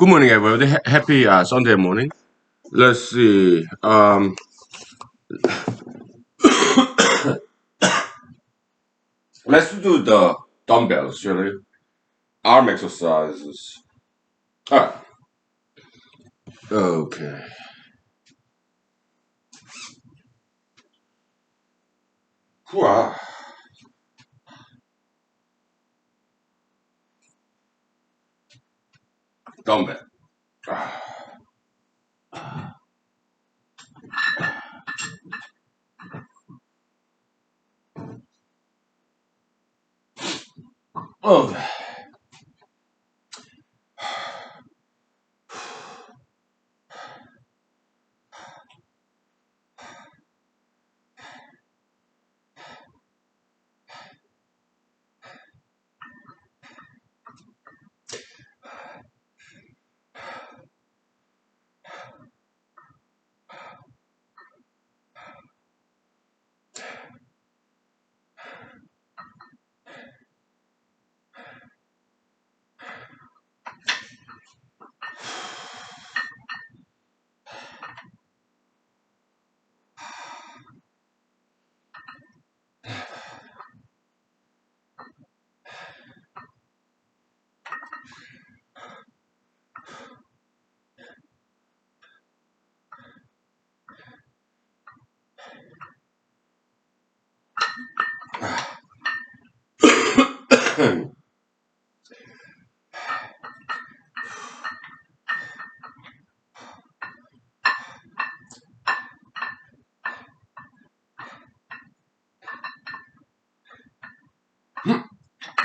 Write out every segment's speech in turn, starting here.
Good morning, everybody. Happy Sunday morning. Let's see. Let's do the dumbbells, shall we? Arm exercises. All right. Okay. Wow. Dumbbell. Okay.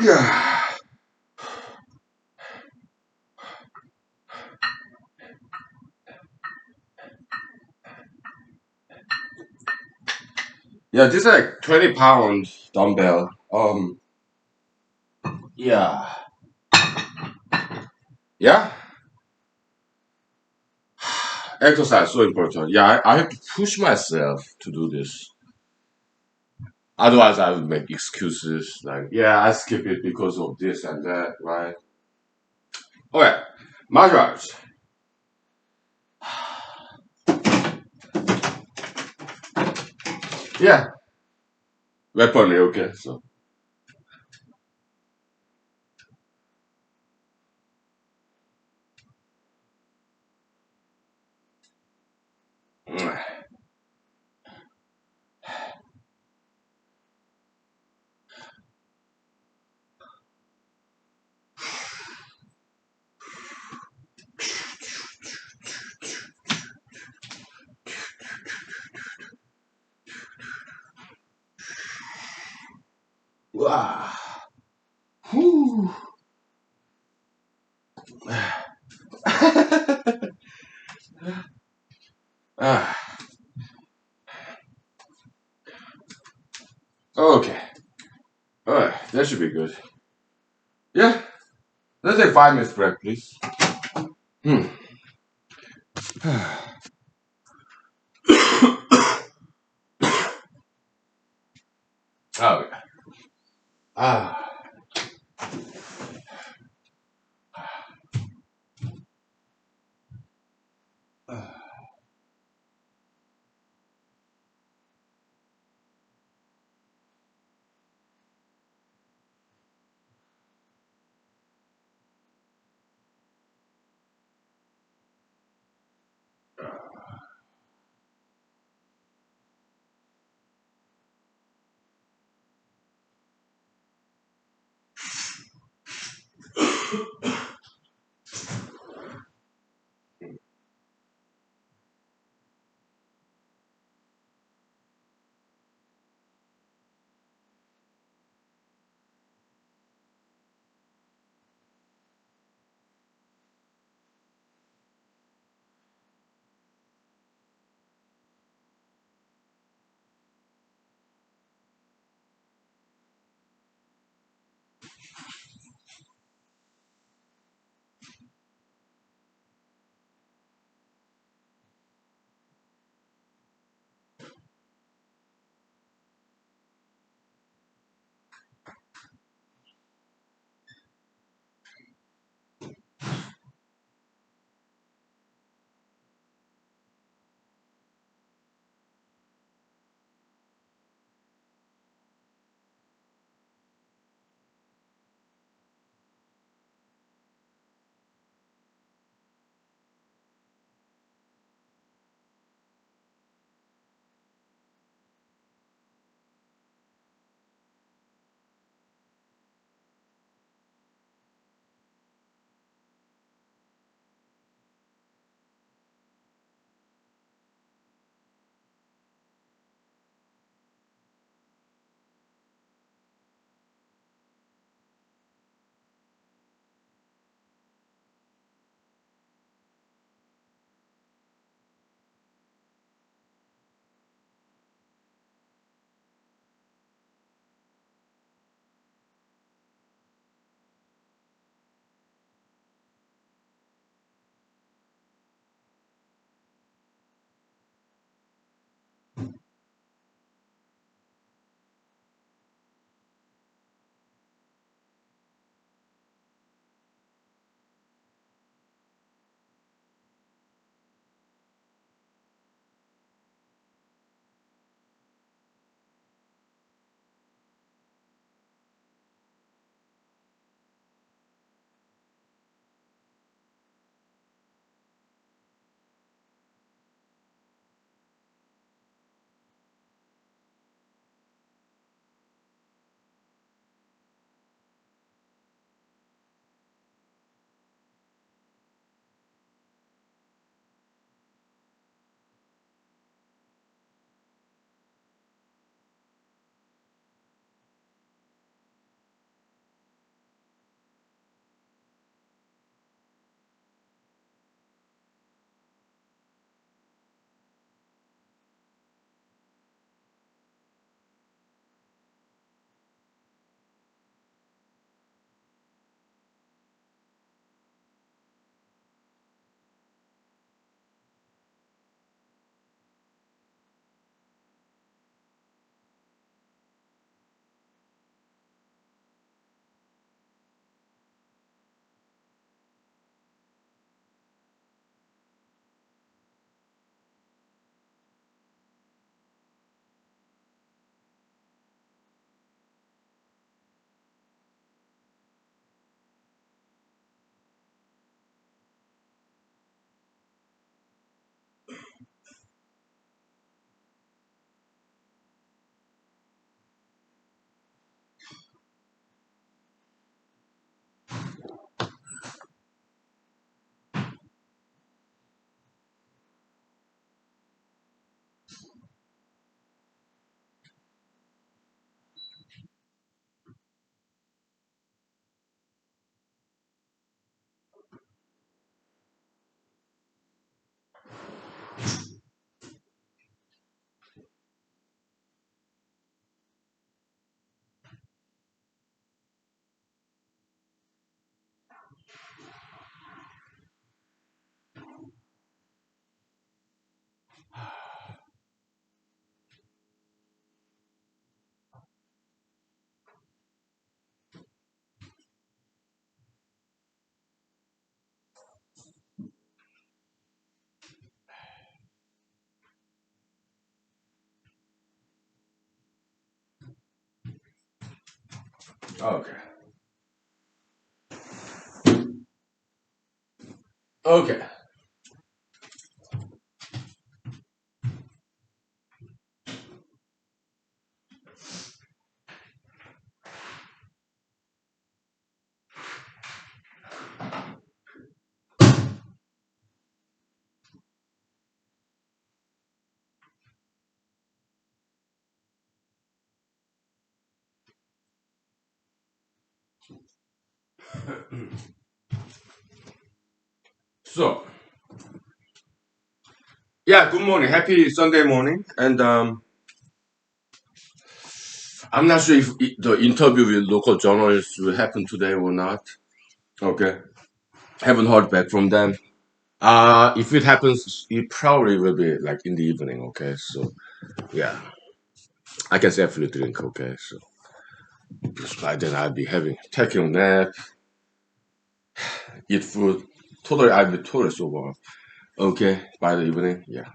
Yeah. Yeah, this is like 20-pound dumbbell. Yeah. Yeah. Exercise so important. Yeah, I have to push myself to do this. Otherwise, I would make excuses like, yeah, I skip it because of this and that, right? Okay, martial arts. Yeah, weaponry. Okay, so wow. Whew. Ah, okay, all right, that should be good. Yeah, let's take 5 minutes break, please. Hmm. Okay. Ah. Okay. Okay. So, yeah, good morning. Happy Sunday morning. And I'm not sure if the interview with local journalists will happen today or not. Okay. Haven't heard back from them. If it happens, it probably will be like in the evening. Okay. So, yeah, I can safely drink. Okay. So, because by then I'll be taking a nap, eat food. I'll be totally sober. Okay. By the evening. Yeah.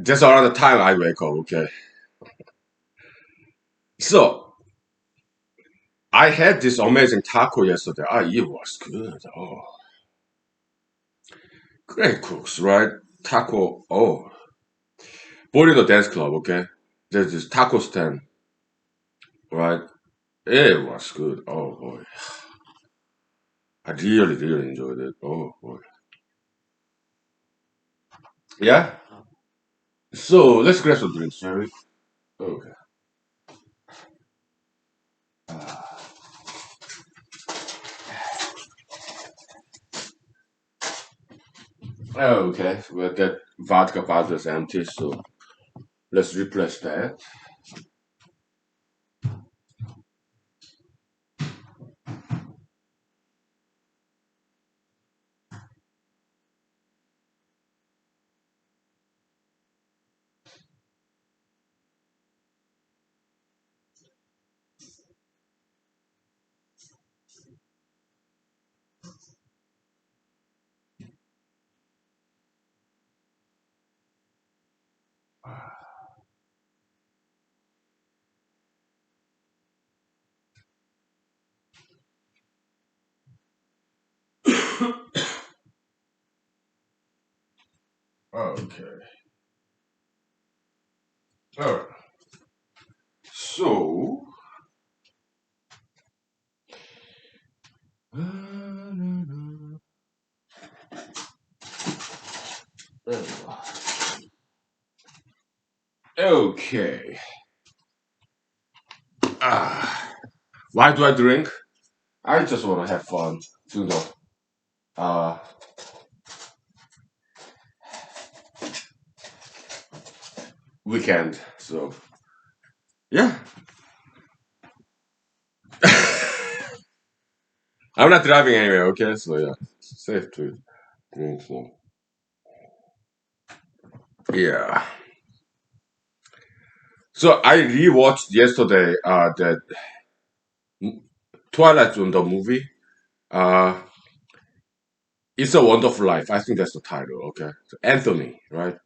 Just around the time I wake up. Okay. So, I had this amazing taco yesterday. It was good. Oh, great cooks, right? Taco. Oh, Burrito Dance Club. Okay, there's this taco stand, right? It was good. Oh boy, I really, really enjoyed it. Oh boy, yeah. So let's grab some drinks, shall we? Okay. Okay. Well, that vodka bottle is empty, so let's replace that. Okay. All right. So. Okay. Ah. Why do I drink? I just want to have fun, you know. Uh, Weekend. So yeah, I'm not driving anywhere. Okay, so yeah, it's safe to drink. So yeah. So I rewatched yesterday the Twilight Zone the movie. Uh, it's a Wonderful Life. I think that's the title. Okay, so Anthony, right?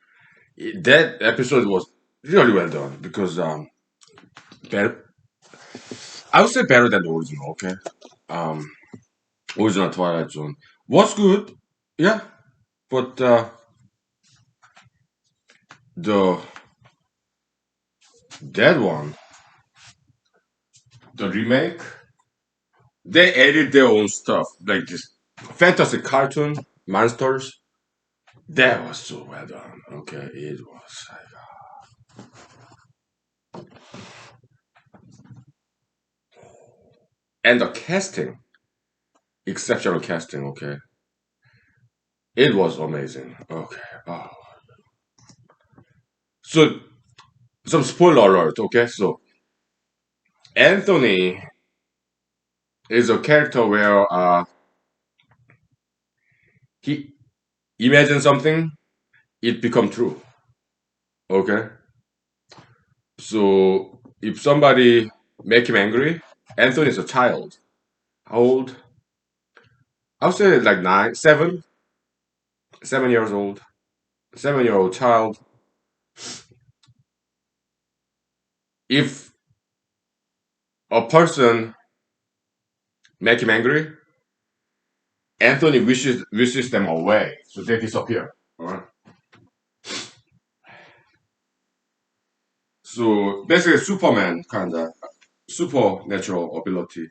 That episode was really well done because better, I would say better than the original. Okay, um, original Twilight Zone was good. Yeah, but the that one, the remake, they added their own stuff, like this fantasy cartoon monsters. That was so well done. Okay, it was, and the casting, exceptional casting. Okay, it was amazing. Okay, oh. So some spoiler alert. Okay, so Anthony is a character where he imagines something, it become true. Okay, so if somebody make him angry, Anthony is a child. How old? I would say like 7 years old. 7-year-old child. If a person make him angry, Anthony wishes them away, so they disappear. All right. So basically, Superman kind of supernatural ability.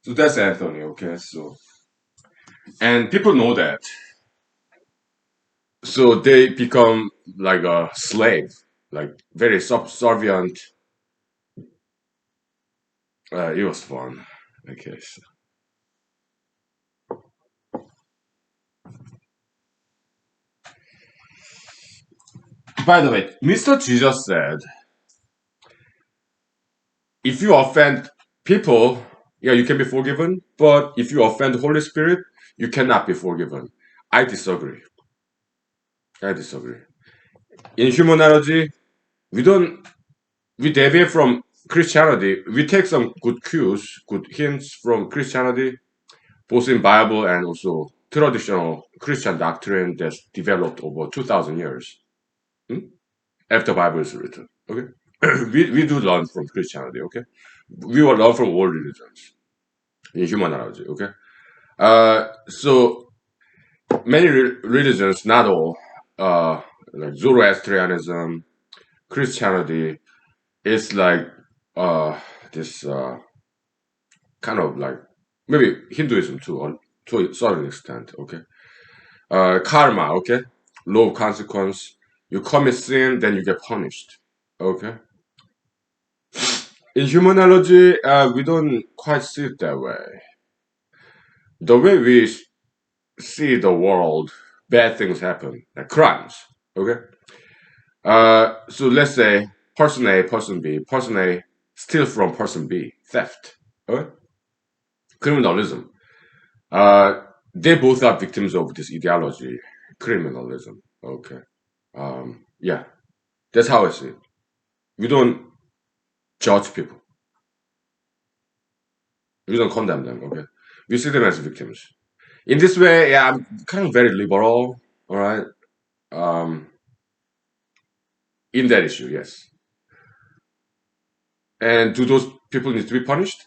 So that's Anthony. Okay. So and people know that, so they become like a slave, like very subservient. It was fun. Okay. So. By the way, Mr. Jesus said, if you offend people, yeah, you can be forgiven. But if you offend the Holy Spirit, you cannot be forgiven. I disagree. I disagree. In humanology, we don't we deviate from Christianity. We take some good cues, good hints from Christianity, both in Bible and also traditional Christian doctrine that's developed over 2,000 years, hmm, after Bible is written. Okay, we do learn from Christianity. Okay, we will learn from all religions in humanology. Okay, so many religions, not all, like Zoroastrianism, Christianity, it's like uh, this kind of like maybe Hinduism too, or to a certain extent. Okay, karma. Okay, law of consequence. You commit sin, then you get punished. Okay. In humanology, we don't quite see it that way. The way we see the world, bad things happen, like crimes. Okay. So let's say person A, person B. Person A steal from person B, theft. Okay? Criminalism. Uh, they both are victims of this ideology, criminalism. Okay. Yeah, that's how I see it. We don't judge people. We don't condemn them. Okay. We see them as victims. In this way, yeah, I'm kind of very liberal. All right. Um, in that issue, yes. And do those people need to be punished?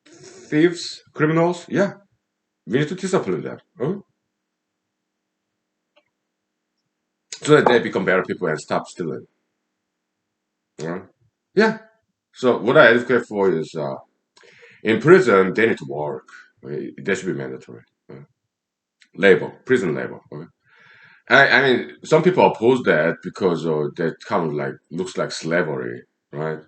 Thieves, criminals? Yeah, we need to discipline them. Okay? So that they become better people and stop stealing. All right. Yeah. So what I advocate for is in prison they need to work. Okay? That should be mandatory. Labor, prison labor. Okay? I mean, some people oppose that because that kind of like looks like slavery, right?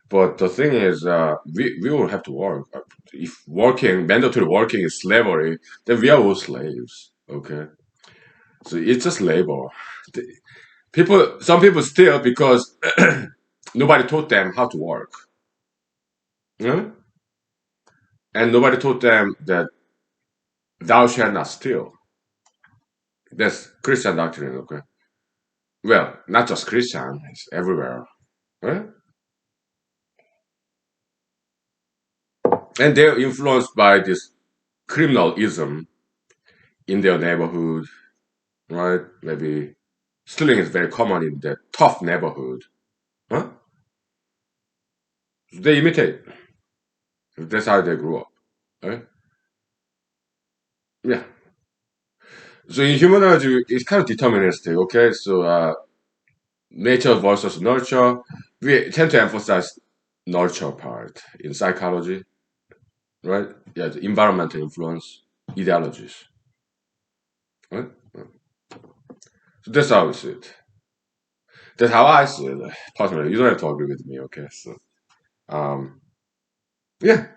But the thing is, we will have to work. If working, mandatory working is slavery, then we are all slaves. Okay, so it's just labor. People, some people steal because nobody taught them how to work. Yeah? And nobody taught them that thou shalt not steal. That's Christian doctrine. Okay, well, not just Christian; it's everywhere. Right? And they're influenced by this criminalism in their neighborhood, right? Maybe stealing is very common in the tough neighborhood. Huh? They imitate. That's how they grew up. Right? Yeah. So in humanology, it's kind of deterministic. Okay, so nature versus nurture. We tend to emphasize nurture part in psychology, right? Yeah, the environmental influence, ideologies, right? So that's how we see it. That's how I see it. Personally, you don't have to agree with me. Okay, so um, yeah,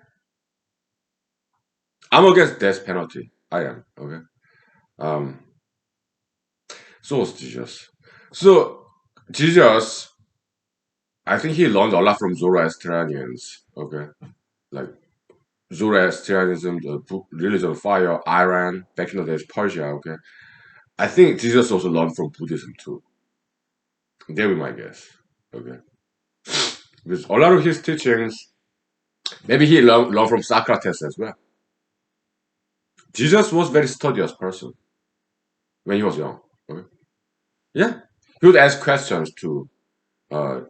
I'm against death penalty. I am. Okay. Um, so was Jesus. So Jesus, I think he learned a lot from Zoroastrians. Okay, like Zoroastrianism, the religion of fire, Iran, back in the days, Persia. Okay, I think Jesus also learned from Buddhism too. That be my guess. Okay, because a lot of his teachings, maybe he learned from Socrates as well. Jesus was very studious person when he was young. Okay, yeah, he would ask questions to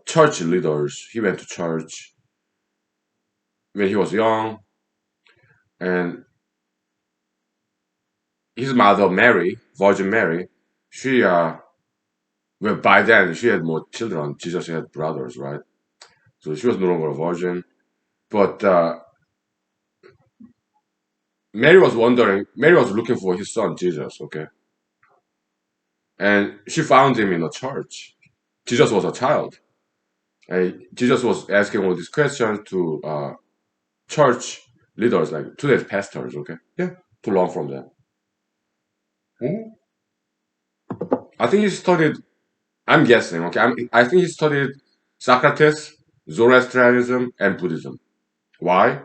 church leaders. He went to church. when he was young, and his mother Mary, Virgin Mary, she well by then she had more children. Jesus had brothers, right? So she was no longer a virgin. But Mary was looking for his son Jesus, okay, and she found him in a church. Jesus was a child, and Jesus was asking all these questions to church leaders, like today's pastors, okay, yeah, to learn from them. Mhm. I think he studied. I'm guessing, okay. I think he studied Socrates, Zoroastrianism, and Buddhism. Why?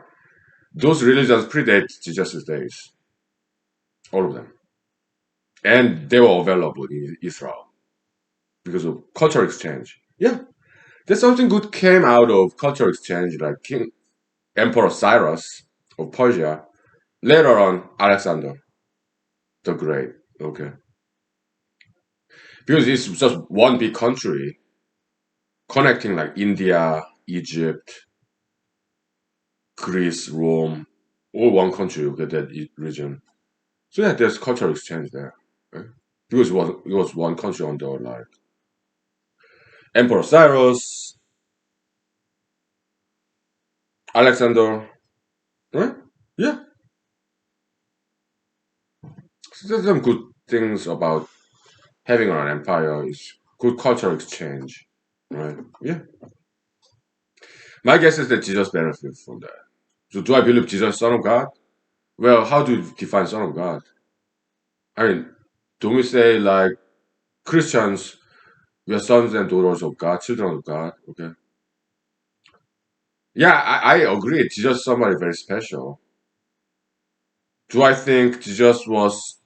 Those religions predate Jesus' days, all of them, and they were available in Israel because of cultural exchange. Yeah, there's something good came out of cultural exchange, like King Emperor Cyrus of Persia. Later on, Alexander the Great. Okay, because it's just one big country connecting like India, Egypt, Greece, Rome, all one country. Okay, that region. So yeah, there's cultural exchange there. Right? Because it was one country under like Emperor Cyrus, Alexander, right? Yeah, so there's some good things about having an empire. Is good cultural exchange, right? Yeah. My guess is that Jesus benefits from that. So do I believe Jesus, Son of God? Well, how do you define Son of God? I mean, do we say like Christians, we are sons and daughters of God, children of God? Okay. Yeah, I agree. Jesus is somebody very special. Do I think Jesus was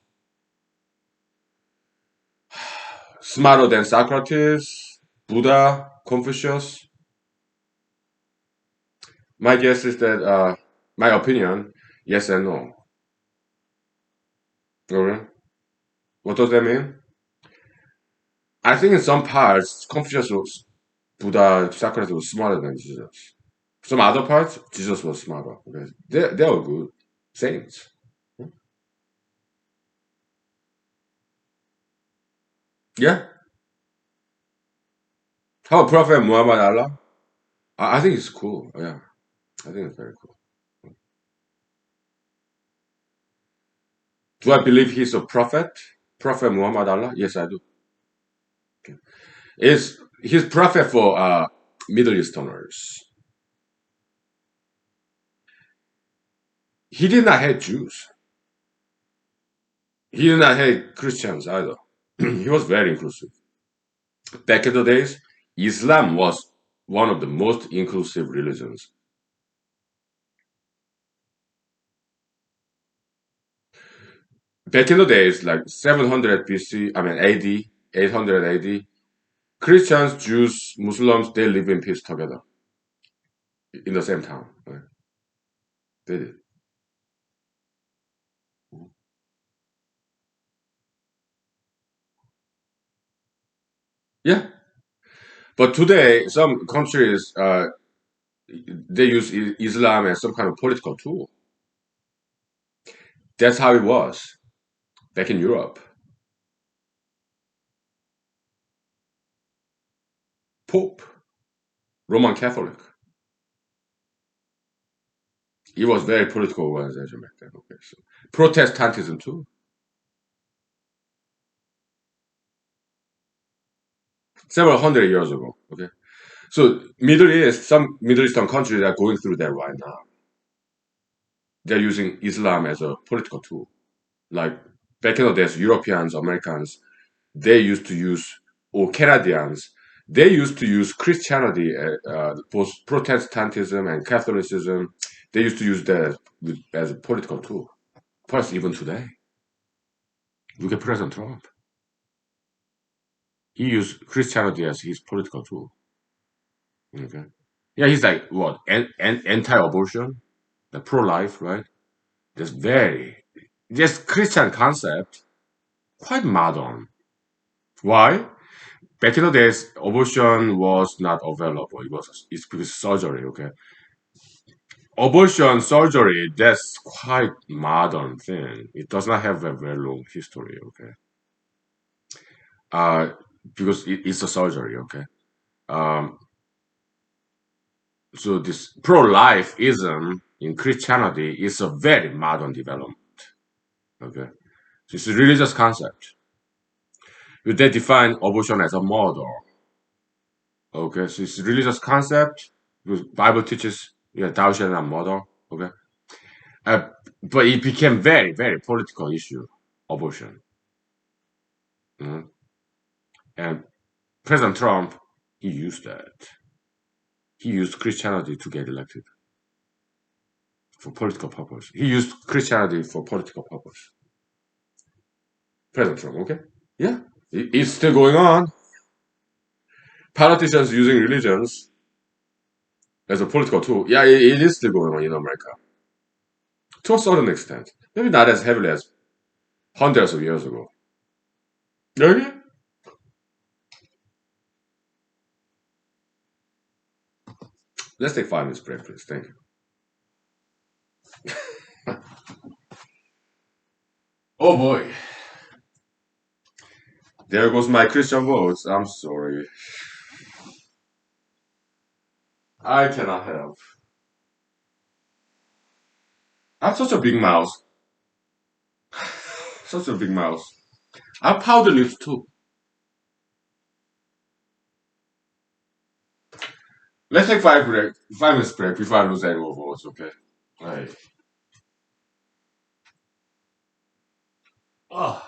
smarter than Socrates, Buddha, Confucius? My guess is that, my opinion, yes and no. Okay. What does that mean? I think in some parts, Confucius was, Buddha, Socrates was smarter than Jesus. Some other parts, Jesus was smarter. Okay. They were good saints. Yeah. How about Prophet Muhammad Allah? I think it's cool. Yeah. I think it's very cool. Do I believe he's a prophet? Prophet Muhammad Allah? Yes, I do. Is he's prophet for Middle Easterners. He did not hate Jews. He did not hate Christians either. He was very inclusive. Back in the days, Islam was one of the most inclusive religions. Back in the days, like 700 BC, I mean AD, 800 AD, Christians, Jews, Muslims, they live in peace together in the same town. Right? They did. Yeah. But today, some countries, they use Islam as some kind of political tool. That's how it was back in Europe. Pope, Roman Catholic. It was very political organization back then. Okay, so Protestantism too. Several hundred years ago. Okay, so Middle East, some Middle Eastern countries are going through that right now. They're using Islam as a political tool. Like back in the days, Europeans, Americans, they used to use, or Canadians, they used to use Christianity, both Protestantism and Catholicism. They used to use that as a political tool. Plus, even today, look at President Trump. He used Christianity as his political tool. Okay. Yeah, he's like what anti-abortion, the pro-life, right? That's very this Christian concept, quite modern. Why? Back in the days, abortion was not available. It's because surgery. Okay, abortion surgery, that's quite modern thing. It does not have a very long history, okay? Uh, because it's a surgery, okay? Um, so this pro-lifeism in Christianity is a very modern development, okay? So it's a religious concept. They define abortion as a murder, okay? So it's a religious concept because Bible teaches, yeah, thou shalt not murder, okay? Uh, but it became very, very political issue, abortion. Mhm. And President Trump, he used that. He used Christianity to get elected for political purpose. He used Christianity for political purpose. President Trump, okay? Yeah, it's still going on. Politicians using religions as a political tool. Yeah, it is still going on in America to a certain extent. Maybe not as heavily as hundreds of years ago. Okay? Let's take 5 minutes break, please. Thank you. Oh boy, there goes my Christian votes. I'm sorry. I cannot help. I'm such a big mouse. Such a big mouse. I powder lips too. Let's take 5 minutes break before I lose any more votes, okay? Alright. Oh.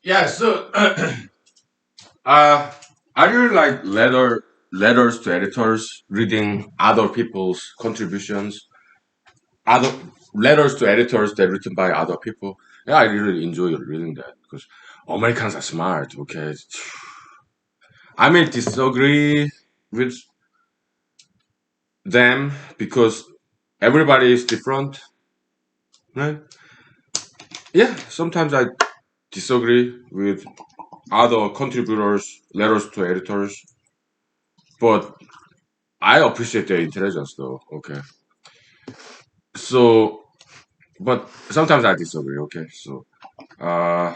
Yeah, so uh, I really like letters to editors, reading other people's contributions, other letters to editors that written by other people. Yeah, I really enjoy reading that because Americans are smart. Okay, I may disagree with them because everybody is different, right? Yeah, sometimes I disagree with other contributors, letters to editors, but I appreciate their intelligence though. Okay, so but sometimes I disagree. Okay, so uh,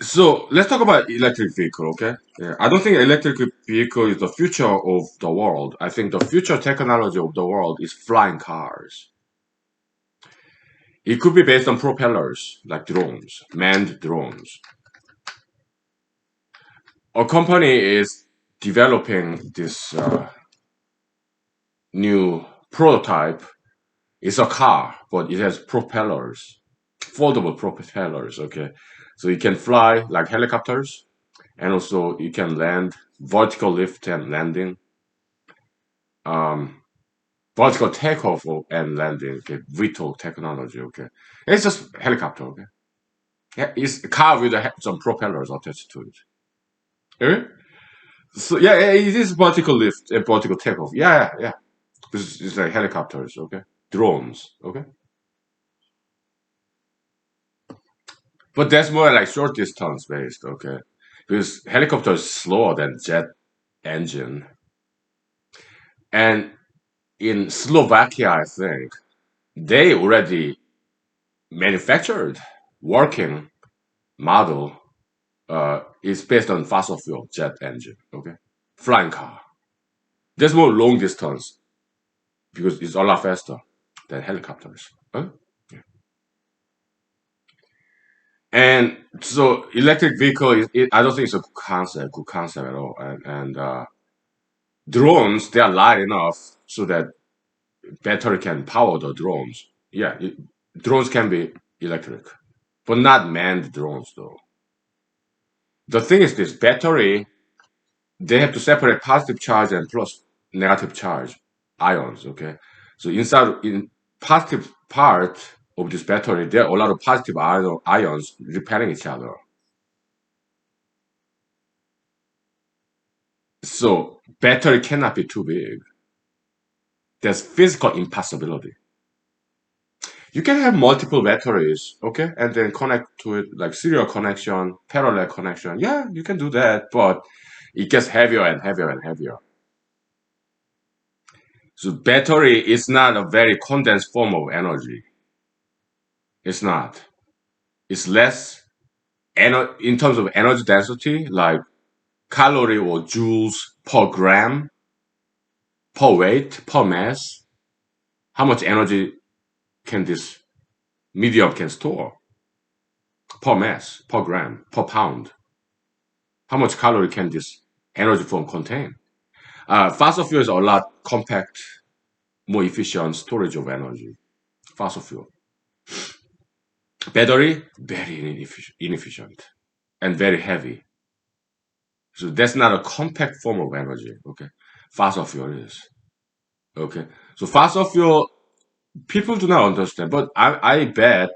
so let's talk about electric vehicle. Okay, yeah, I don't think electric vehicle is the future of the world. I think the future technology of the world is flying cars. It could be based on propellers like drones, manned drones. A company is developing this new prototype. It's a car, but it has propellers, foldable propellers. Okay, so it can fly like helicopters, and also you can land, vertical lift and landing, um, vertical takeoff and landing. Okay, VTOL technology. Okay, it's just helicopter. Okay, yeah, it's a car with some propellers attached to it. Okay? So yeah, yeah, it is vertical lift and vertical takeoff. Yeah, yeah, yeah. It's like helicopters. Okay, drones. Okay, but that's more like short distance based. Okay, because helicopter is slower than jet engine, and in Slovakia, I think they already manufactured working model is based on fossil fuel jet engine. Okay, flying car. There's more long distance because it's a lot faster than helicopters. Huh? And so electric vehicle I don't think it's a good concept at all. And drones, they are light enough so that battery can power the drones. Yeah, drones can be electric, but not manned drones though. The thing is this battery, they have to separate positive charge and plus negative charge ions. Okay, so inside in positive part of this battery, there are a lot of positive ions repelling each other. So battery cannot be too big. There's physical impossibility. You can have multiple batteries, okay, and then connect to it like serial connection, parallel connection. Yeah, you can do that, but it gets heavier and heavier and heavier. So battery is not a very condensed form of energy. It's not. It's less in terms of energy density, like calorie or joules per gram, per weight, per mass. How much energy can this medium can store per mass, per gram, per pound? How much calorie can this energy form contain? Fossil fuels are a lot compact, more efficient storage of energy. Fossil fuel. Battery, very inefficient and very heavy. So that's not a compact form of energy. Okay. Fossil fuel is. Okay. So fossil fuel, people do not understand, but I bet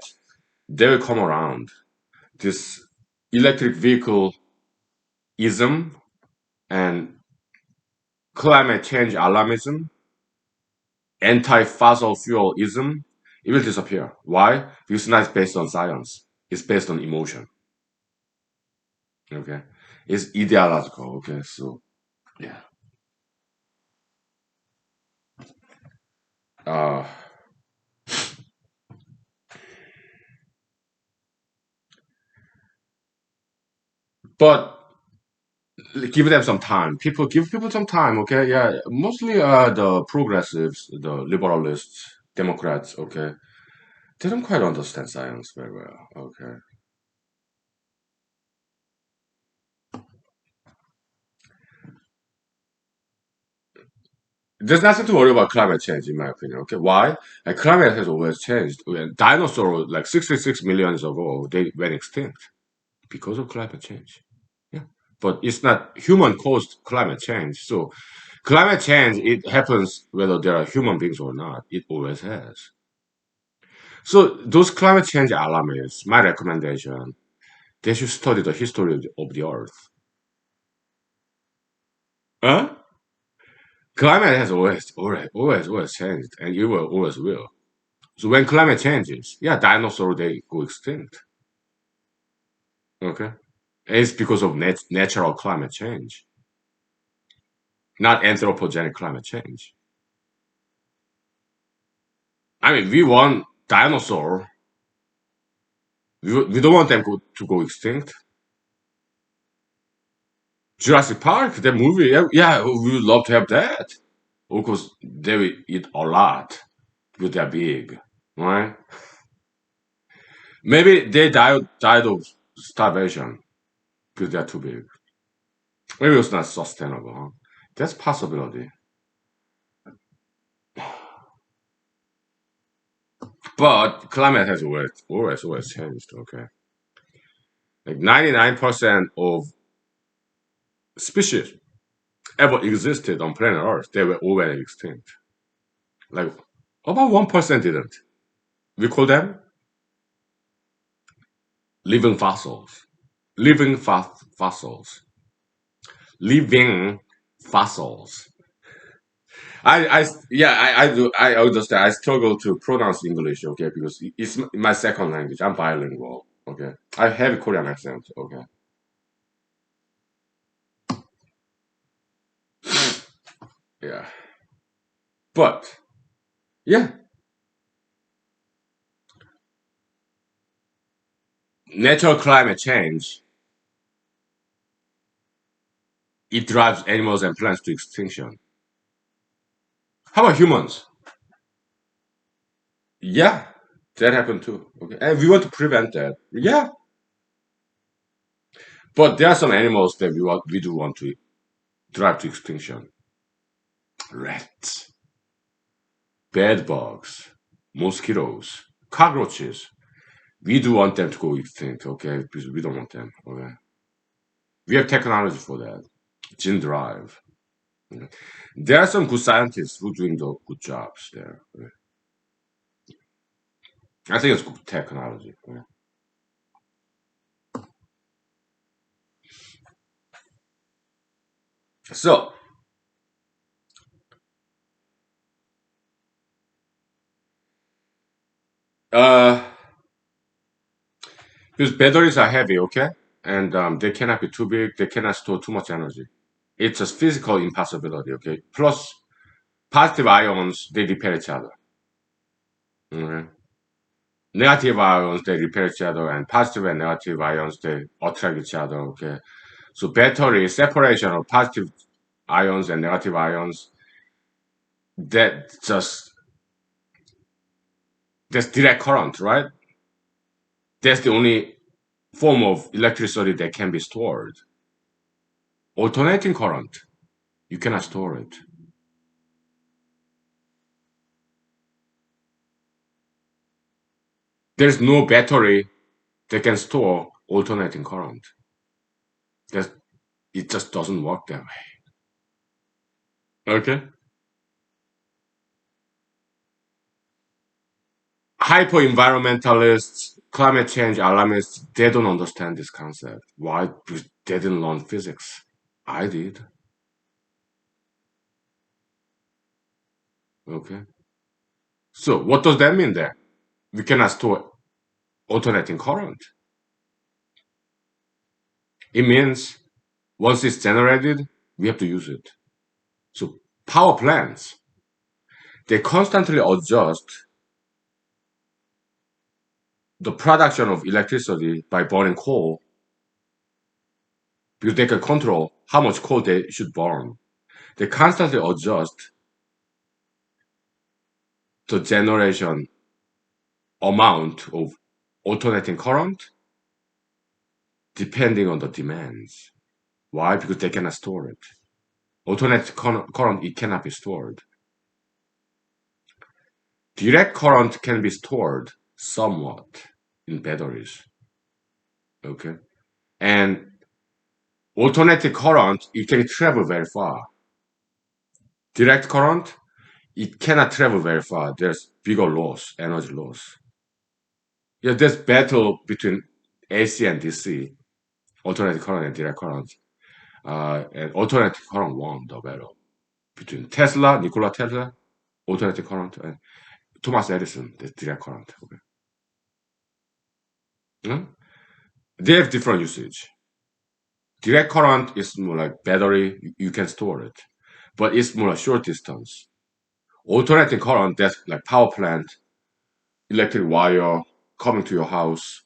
they will come around. This electric vehicle ism and climate change alarmism, anti-fossil fuelism, it will disappear. Why? Because it's not based on science. It's based on emotion. Okay. It's ideological. Okay. So yeah. Uh, but give them some time. People give people some time. Okay. Yeah. Mostly the progressives, the liberalists, Democrats. Okay. They don't quite understand science very well. Okay. there's nothing to worry about climate change, in my opinion. Okay, why? Like climate has always changed. When dinosaurs, like 66 millions ago, they went extinct because of climate change. Yeah, but it's not human caused climate change. So climate change, it happens whether there are human beings or not. It always has. So those climate change alarmists, my recommendation, they should study the history of the Earth. Huh? Climate has always changed, and it will always will. So when climate changes, yeah, dinosaurs they go extinct. Okay, it's because of natural climate change, not anthropogenic climate change. I mean, we want dinosaur. We don't want them to go extinct. Jurassic Park, the movie, yeah, yeah, we would love to have that. Of course, they will eat a lot because they're big, right? Maybe they died of starvation because they're too big. Maybe it's not sustainable. Huh? That's possibility. But climate has always changed. Okay, like 99% of species ever existed on planet Earth, they were already extinct. Like about 1% didn't. We call them living fossils. Living fossils. Living fossils. Yeah, I do. I understand. I struggle to pronounce English, okay, because it's my second language. I'm bilingual, okay. I have a Korean accent, okay. Yeah, but yeah, natural climate change it drives animals and plants to extinction. How about humans? Yeah, that happened too. Okay, and we want to prevent that. Yeah, but there are some animals that we do want to drive to extinction. Rats, bed bugs, mosquitoes, cockroaches. We do want them to go extinct, okay? Because we don't want them, okay? We have technology for that. Gene drive. Okay? There are some good scientists who are doing the good jobs there. Okay? I think it's good technology. Okay? So, uh, because batteries are heavy, okay? And they cannot be too big. They cannot store too much energy. It's a physical impossibility, okay? Plus, positive ions, they repel each other. Okay? Negative ions, they repel each other, and positive and negative ions, they attract each other, okay? So battery separation of positive ions and negative ions, that just that's direct current, right? That's the only form of electricity that can be stored. Alternating current, you cannot store it. There's no battery that can store alternating current. That it just doesn't work that way. Okay. Hyper environmentalists, climate change alarmists, they don't understand this concept. Why? Because they didn't learn physics. I did. Okay. So what does that mean then? We cannot store alternating current. It means once it's generated, we have to use it. So power plants, they constantly adjust the production of electricity by burning coal because they can control how much coal they should burn. They constantly adjust the generation amount of alternating current depending on the demands. Why? Because they cannot store it. Alternating current, it cannot be stored. Direct current can be stored somewhat in batteries. Okay. And alternating current, it can travel very far. Direct current, it cannot travel very far. There's bigger loss, energy loss. Yeah, there's battle between AC and DC, alternating current and direct current. And alternating current won the battle between Tesla, Nikola Tesla, alternating current, and Thomas Edison, the direct current. Okay. Yeah? They have different usage. Direct current is more like battery, you can store it, but it's more like short distance. Alternating current, that's like power plant, electric wire coming to your house.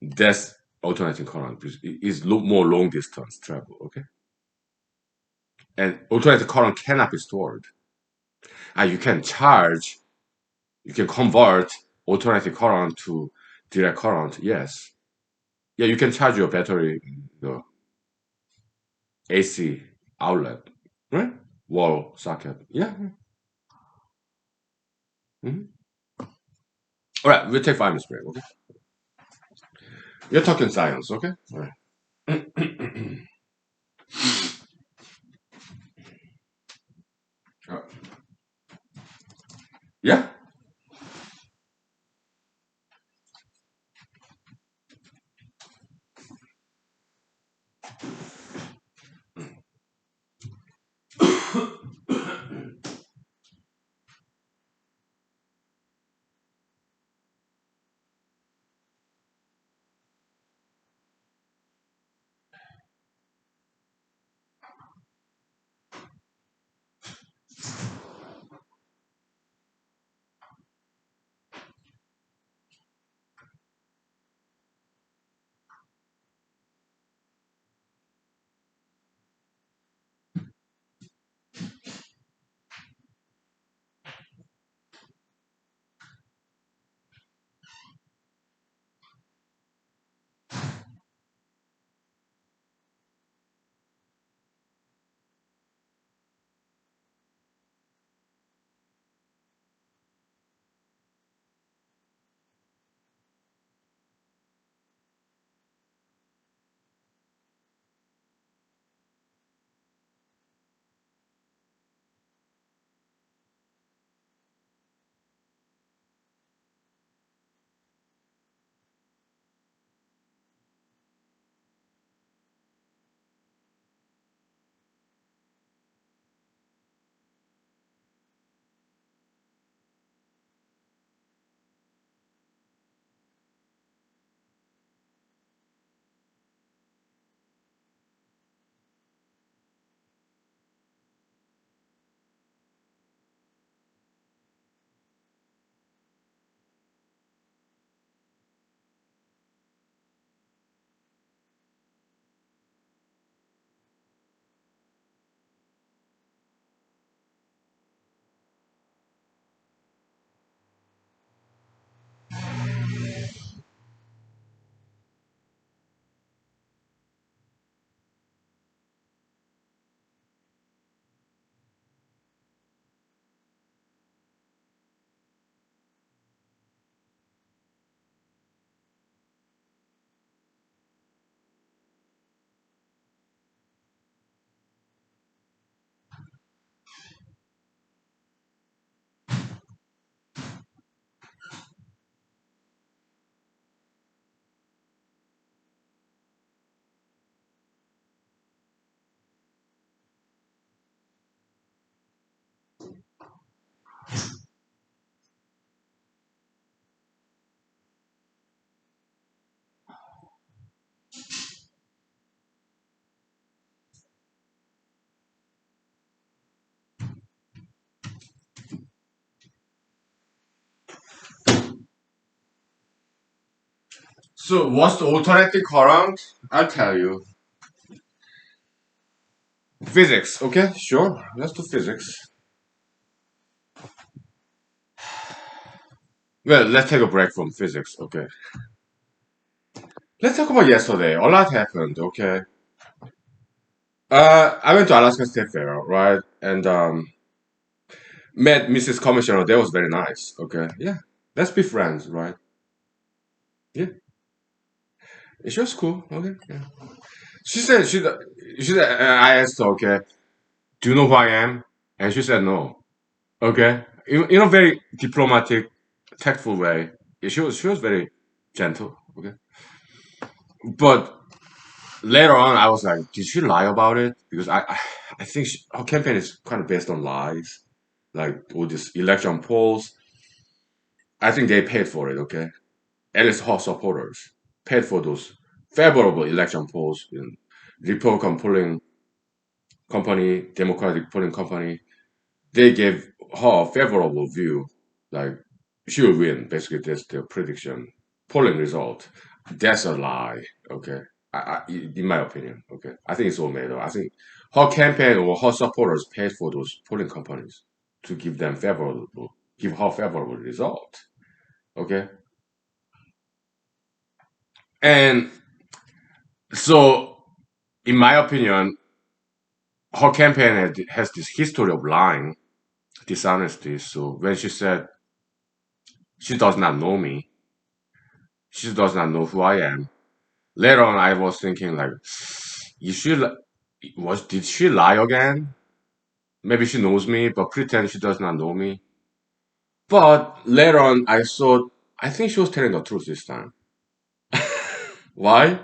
That's alternating current. It's more long distance travel. Okay, and alternating current cannot be stored. And you can charge, you can convert alternating current to direct current. Yes, yeah, you can charge your battery in the AC outlet, right? Wall socket. Yeah. Mhm. All right, we'll take 5 minutes break. Okay, we're talking science. Okay. All right. Uh, yeah. So what's the alternating current? I'll tell you. Physics. Okay, sure. Let's do physics. Well, let's take a break from physics. Okay. Let's talk about yesterday. A lot happened. Okay. I went to Alaska State Fair, right? And met Mrs. Commissioner. That was very nice. Okay, yeah, let's be friends, right? Yeah, she was cool. Okay, yeah. She said I asked her, okay, do you know who I am? And she said no. Okay, in a very diplomatic, tactful way. Yeah, she was very gentle. Okay, but later on, I was like, did she lie about it? Because I think her campaign is kind of based on lies, like all these election polls. I think they paid for it. Okay, at least her supporters paid for those favorable election polls in Republican polling company, Democratic polling company. They gave her a favorable view, like she will win. Basically, that's their prediction. Polling result. That's a lie. Okay, in my opinion. Okay, I think it's all made up. I think her campaign or her supporters paid for those polling companies to give her favorable result. Okay, and so in my opinion, her campaign has this history of lying, dishonesty. So when she said she does not know me, she does not know who I am. Later on, I was thinking like, is she did she lie again? Maybe she knows me, but pretend she does not know me. But later on, I saw. I think she was telling the truth this time. Why?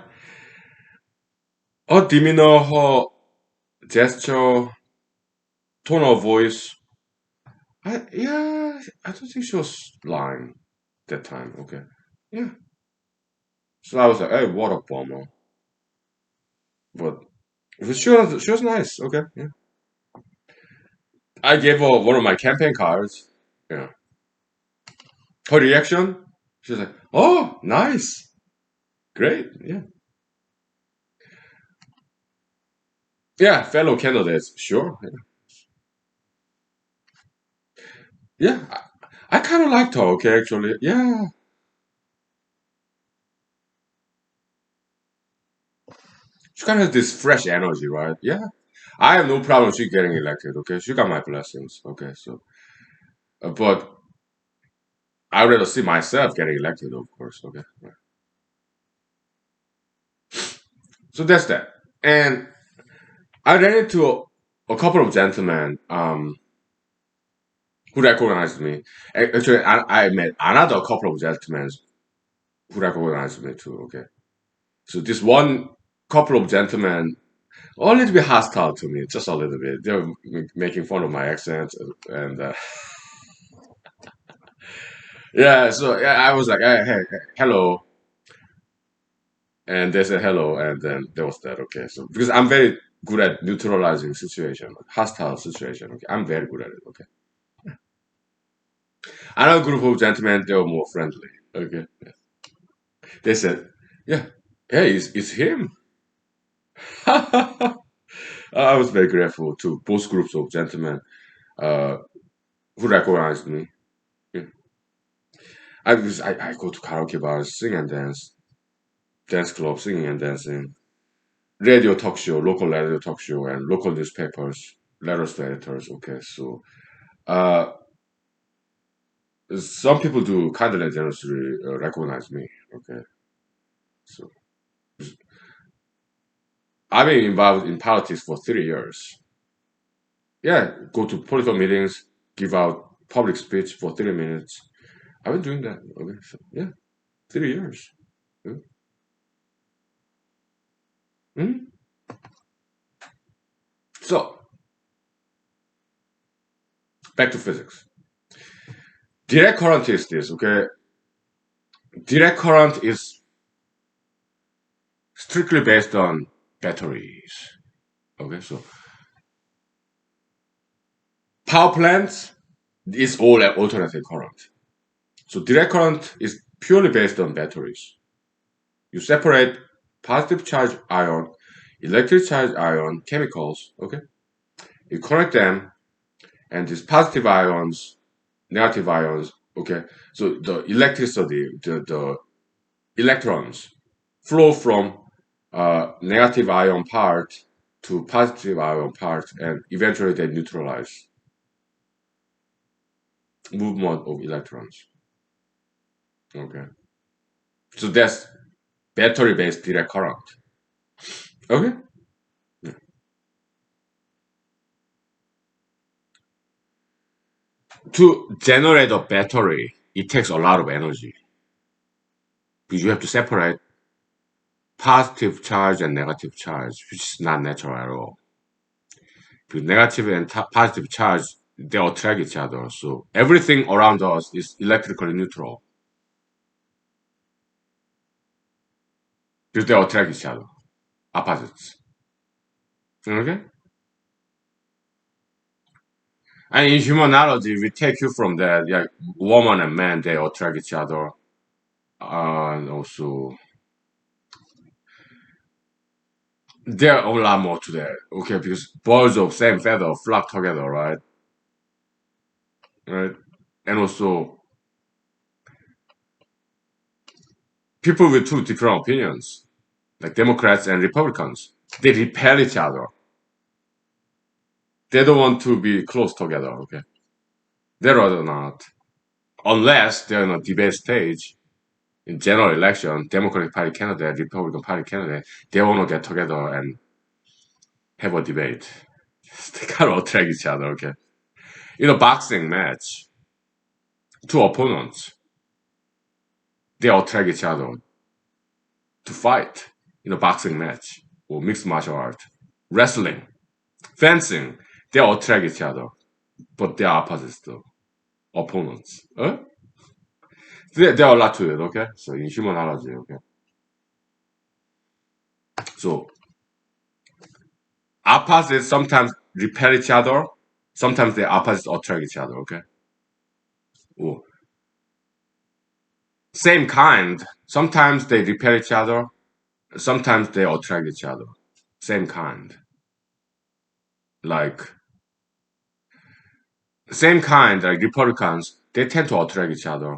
Her demeanor, her gesture, tone of voice. I don't think she was lying that time. Okay. Yeah. So I was like, hey, what a bummer. But she was nice. Okay. Yeah. I gave her one of my campaign cards. Yeah. Her reaction, she's like, "Oh, nice, great, yeah, yeah." Fellow candidates, sure, yeah. I kind of liked her. Okay, actually, yeah. She kind of has this fresh energy, right? Yeah. I have no problem she getting elected. Okay, she got my blessings. Okay, so, but I'd rather see myself getting elected, of course. Okay, yeah. So that's that. And I ran into a couple of gentlemen who recognized me. Actually, I met another couple of gentlemen who recognized me too. Okay. So this one couple of gentlemen, a little bit hostile to me, just a little bit. They were making fun of my accent, and yeah. So yeah, I was like, hey, hello, and they said hello, and then there was that. Okay, so because I'm very good at neutralizing situation, hostile situation. Okay, I'm very good at it. Okay, another group of gentlemen, they were more friendly. Okay, they said, yeah, hey, it's him. I was very grateful to both groups of gentlemen uh, who recognized me. Yeah. I go to karaoke bars, sing and dance, dance club, singing and dancing, radio talk show, local radio talk show, and local newspapers, letters to editors. Okay, so uh, some people do kind of generously recognize me. Okay, so I've been involved in politics for 3 years. Yeah, go to political meetings, give out public speech for 30 minutes. I've been doing that. Okay, so yeah, 3 years. Yeah. Mhm. So back to physics. Direct current is this. Okay, direct current is strictly based on batteries. Okay, so power plants is all alternating current. So direct current is purely based on batteries. You separate positive charge ion, electric charge ion chemicals. Okay, you connect them, and these positive ions, negative ions. Okay, so the electricity, the electrons flow from negative ion part to positive ion part, and eventually they neutralize. movement of electrons. Okay, so that's battery-based direct current. Okay, to generate a battery, it takes a lot of energy because you have to separate positive charge and negative charge, which is not natural at all. Because negative and positive charge, they attract each other. So everything around us is electrically neutral because they attract each other, opposites. Okay? And in humanology, we take you from that, yeah, woman and man, they attract each other. And also, there are a lot more to that. Okay, because birds of same feather flock together, right? Right? And also, people with two different opinions, like Democrats and Republicans, they repel each other. They don't want to be close together, okay? They'd rather not. Unless they're in a debate stage in general election, Democratic Party candidate, Republican Party candidate, they want to get together and have a debate. They kind of attract each other, okay? In a boxing match, two opponents, they attract each other to fight in a boxing match or mixed martial art. Wrestling, fencing, they attract each other, but they're opposites though, opponents. There are a lot to it, okay? So in humanology, okay? So opposites sometimes repel each other, sometimes the opposites attract each other, okay? Or same kind, sometimes they repel each other, sometimes they attract each other. Same kind. Like, same kind, like Republicans, they tend to attract each other.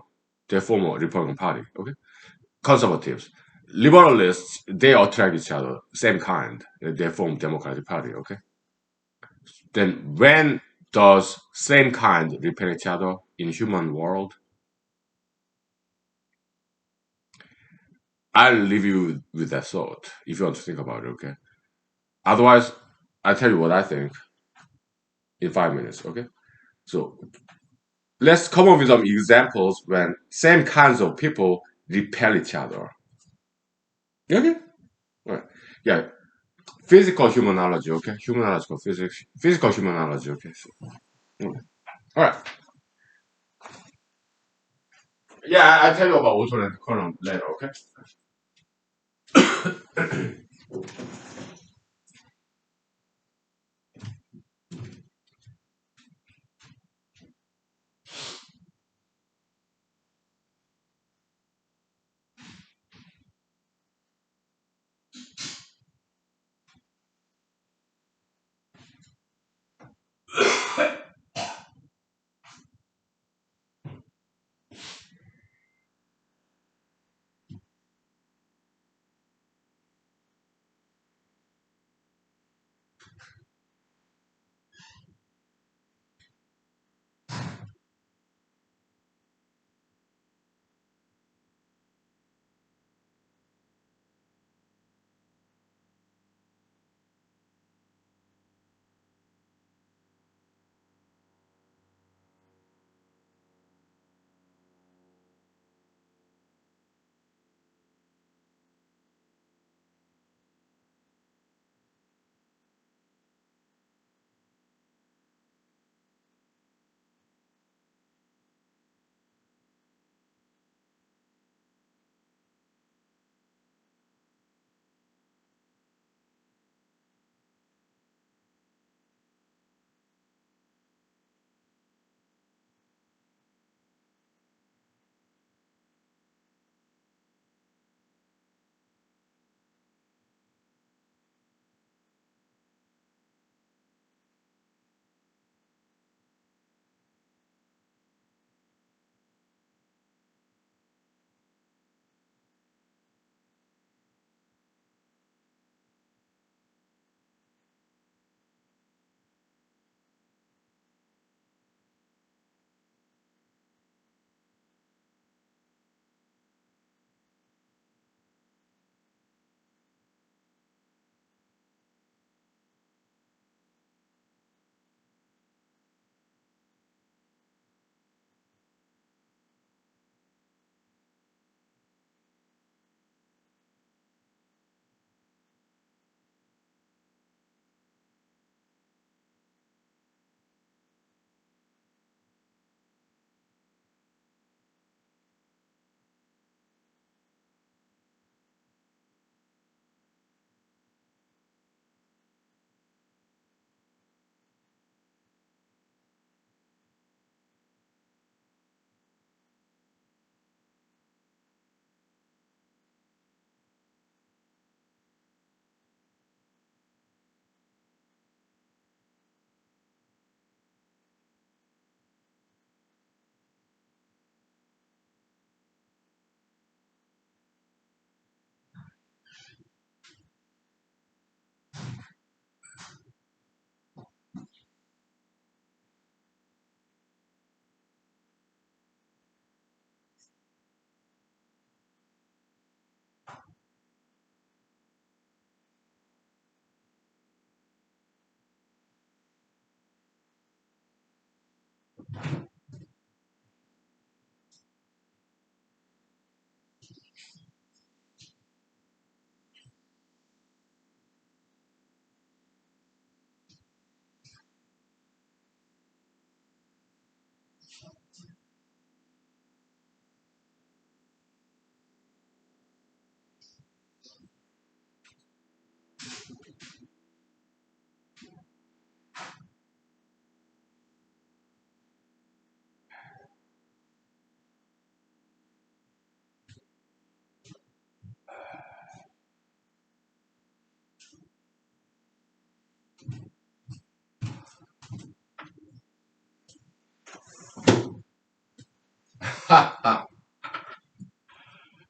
They form a Republican Party, okay? Conservatives. Liberalists, they attract each other. Same kind. They form Democratic Party, okay? Then when does same kind repel each other in human world? I'll leave you with that thought if you want to think about it, okay? Otherwise, I'll tell you what I think in 5 minutes, okay? So let's come up with some examples when same kinds of people repel each other. Okay? All right. Yeah. Physical humanology, okay? Humanological physics. Physical humanology, okay? So, okay. All right. Yeah, I'll tell you about alternate column later, okay?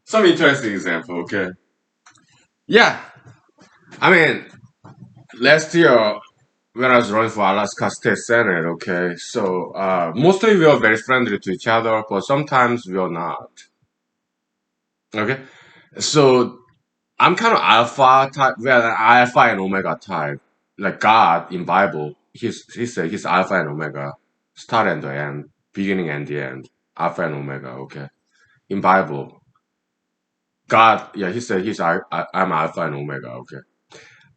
Some interesting example, okay? Yeah, I mean, last year when I was running for Alaska State Senate, okay, so mostly we are very friendly to each other, but sometimes we are not. Okay, so I'm kind of alpha type, well, alpha and omega type. Like God in Bible, he said he's alpha and omega, start and the end, beginning and the end, alpha and omega. Okay, in Bible, God, yeah, he said I'm alpha and omega. Okay,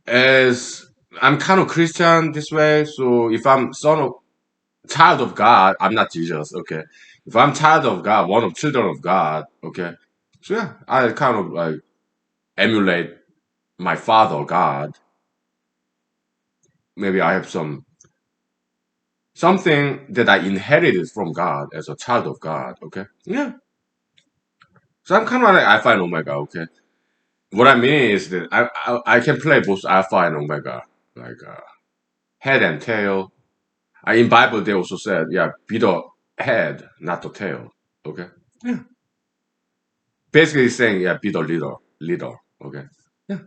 as I'm kind of Christian this way, so if I'm son of child of God, I'm not Jesus. Okay, if I'm child of God, one of children of God. Okay, so yeah, I kind of like emulate my father God. Maybe I have something that I inherited from God as a child of God. Okay, yeah. So I'm kind of like alpha and omega. Okay, what I mean is that I can play both alpha and omega, like head and tail. In Bible they also said, yeah, be the head, not the tail. Okay, yeah. Basically saying, yeah, be the leader. Okay, yeah.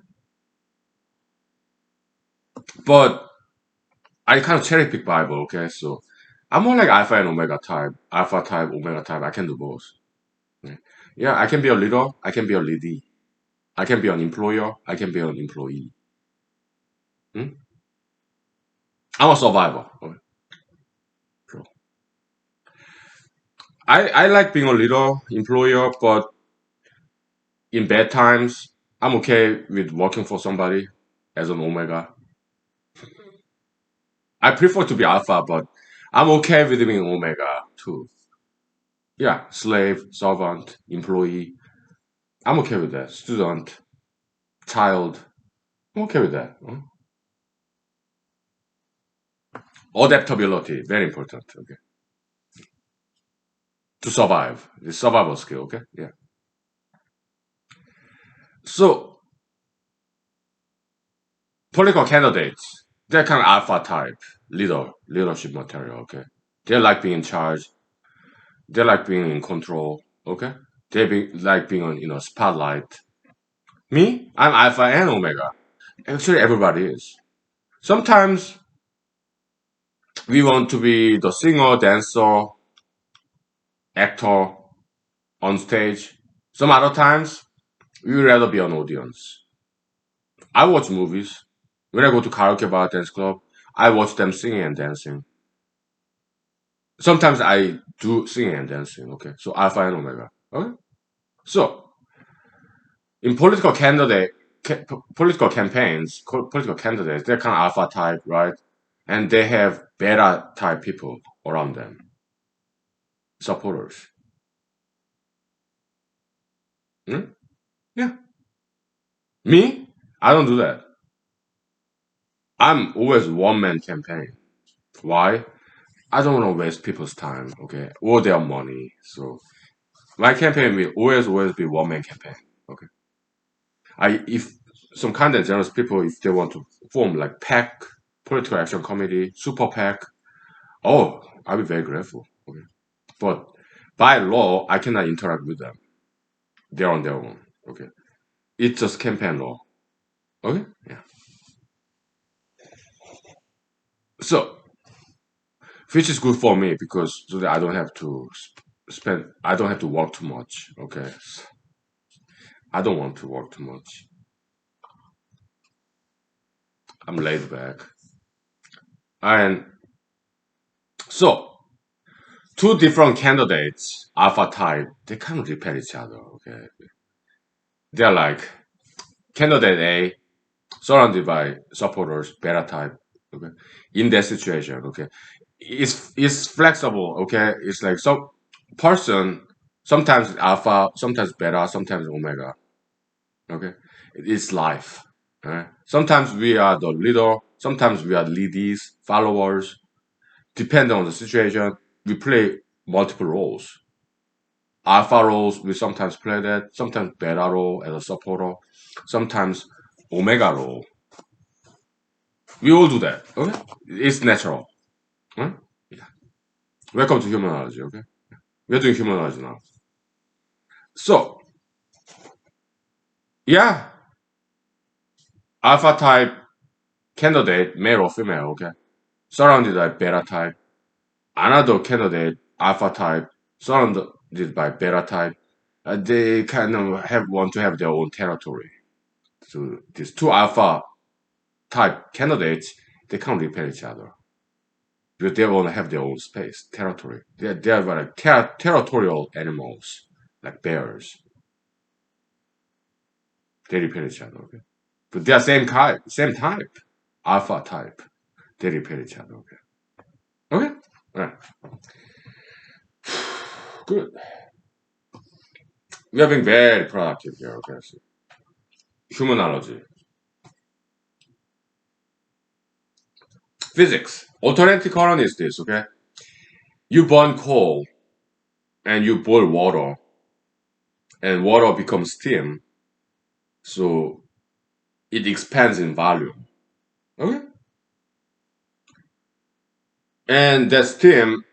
But I kind of cherry pick Bible. Okay, so I'm more like alpha and omega type, alpha type, omega type. I can do both. Yeah, yeah, I can be a leader. I can be a leadee. I can be an employer. I can be an employee. Hmm? I'm a survivor. Okay, sure. I like being a leader, employer, but in bad times, I'm okay with working for somebody as an omega. I prefer to be alpha, but I'm okay with being omega too. Yeah, slave, servant, employee. I'm okay with that. Student, child. I'm okay with that. Adaptability, very important. Okay, to survive, the survival skill. Okay, yeah. So political candidates, they're kind of alpha type, leadership material. Okay, they like being in charge. They like being in control. Okay, like being on spotlight. Me, I'm alpha and omega. Actually, everybody is. Sometimes we want to be the singer, dancer, actor on stage. Some other times we would rather be an audience. I watch movies. When I go to karaoke bar, dance club, I watch them singing and dancing. Sometimes I do singing and dancing. Okay, so alpha and omega. Okay, so in political campaigns, political candidates, they're kind of alpha type, right? And they have beta type people around them, supporters. Hmm? Yeah, me, I don't do that. I'm always one man campaign. Why? I don't want to waste people's time, okay, or their money. So my campaign will always be one man campaign. Okay. If some kind of generous people, if they want to form like PAC, political action committee, super PAC, oh, I'll be very grateful. Okay. But by law, I cannot interact with them. They're on their own. Okay. It's just campaign law. Okay. Yeah. So, which is good for me because so that I don't have to I don't have to work too much. Okay. I don't want to work too much. I'm laid back. And so, two different candidates, alpha type, they can't repel each other. Okay, they're like candidate A surrounded by supporters, beta type. Okay, in that situation, okay, it's flexible. Okay, it's like some person sometimes alpha, sometimes beta, sometimes omega. Okay, it's life. Sometimes we are the leader, sometimes we are leadees, followers. Depending on the situation, we play multiple roles. Alpha roles, we sometimes play that, sometimes beta role as a supporter, sometimes omega role. We all do that. Okay? It's natural. Huh? Yeah. Welcome to humanology, okay? We're doing humanology now. So, yeah, alpha type candidate, male or female, okay? Surrounded by beta type. Another candidate, alpha type, surrounded by beta type. They kind of have want to have their own territory. So these two alpha type candidates, they can't repel each other because they want to have their own space, territory. They're like territorial animals, like bears. They repel each other. Okay, but they are same type, alpha type. They repel each other. Okay, okay, all right, good. We are being very productive here. Okay, so humanology, physics. Alternating current is this. Okay, you burn coal and you boil water, and water becomes steam. So it expands in volume. Okay, and that steam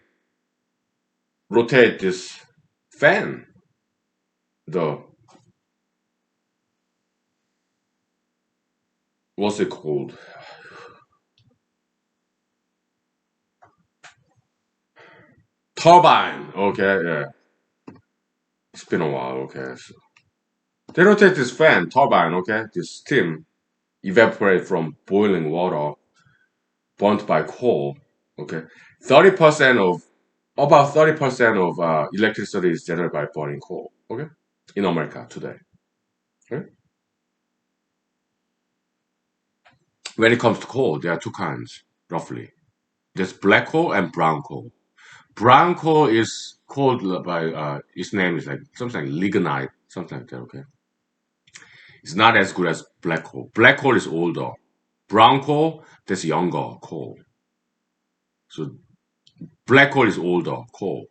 rotate this fan, the what's it called? Turbine. Okay, yeah. It's been a while. Okay, so they rotate this fan, turbine. Okay, this steam evaporate from boiling water burnt by coal. Okay, 30% of about 30% of electricity is generated by burning coal. Okay, in America today. Okay? When it comes to coal, there are two kinds roughly. There's black coal and brown coal. Brown coal is called by its name is like something like lignite, something like that. Okay, it's not as good as black coal. Black coal is older. Brown coal, that's younger coal. So black coal is older coal.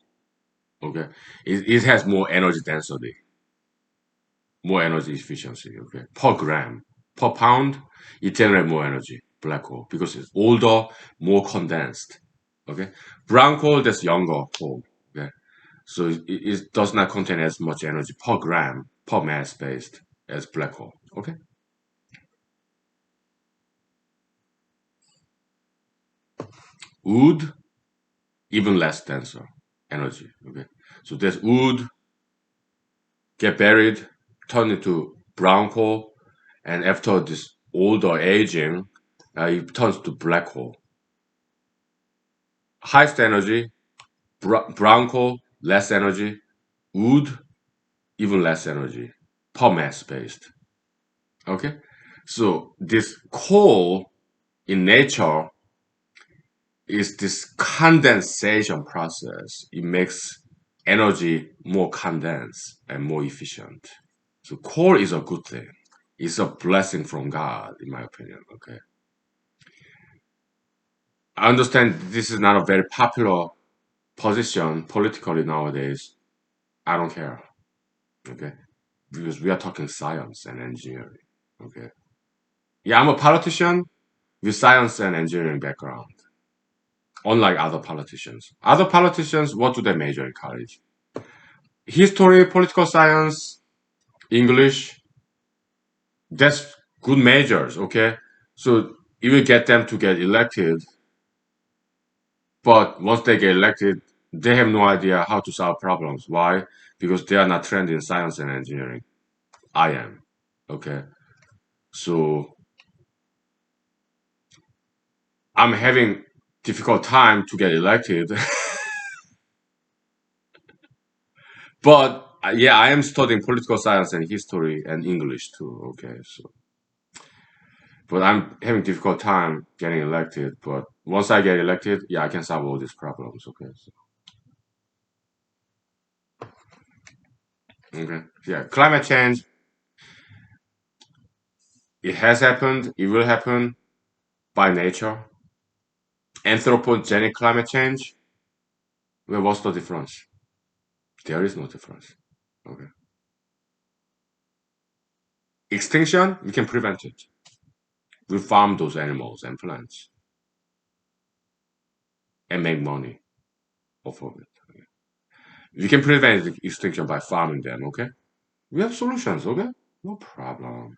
Okay, it has more energy density, more energy efficiency. Okay, per gram, per pound, it generates more energy. Black coal because it's older, more condensed. Okay, brown coal that's younger coal. Okay, so it does not contain as much energy per gram per mass based as black hole. Okay, wood even less denser energy. Okay, so this wood get buried, turn into brown coal, and after this older aging, it turns to black hole. Highest energy, brown coal, less energy, wood even less energy per mass based. Okay, so this coal in nature is this condensation process. It makes energy more condensed and more efficient. So coal is a good thing. It's a blessing from God, in my opinion. Okay. I understand this is not a very popular position politically nowadays. I don't care. Okay. Because we are talking science and engineering. Okay. Yeah, I'm a politician with science and engineering background. Unlike other politicians. Other politicians, what do they major in college? History, political science, English, that's good majors, okay? So you will get them to get elected, but once they get elected, they have no idea how to solve problems. Why? Because they are not trained in science and engineering. I am, okay? So I'm having difficult time to get elected But yeah, I am studying political science and history and English too. Okay, so but I'm having difficult time getting elected. But once I get elected, yeah, I can solve all these problems. Okay, so, okay, yeah, climate change. It has happened. It will happen by nature. Anthropogenic climate change. Well, what's the difference? There is no difference. Okay. Extinction, we can prevent it. We farm those animals and plants and make money off of it. We can prevent extinction by farming them, okay? We have solutions, okay? No problem.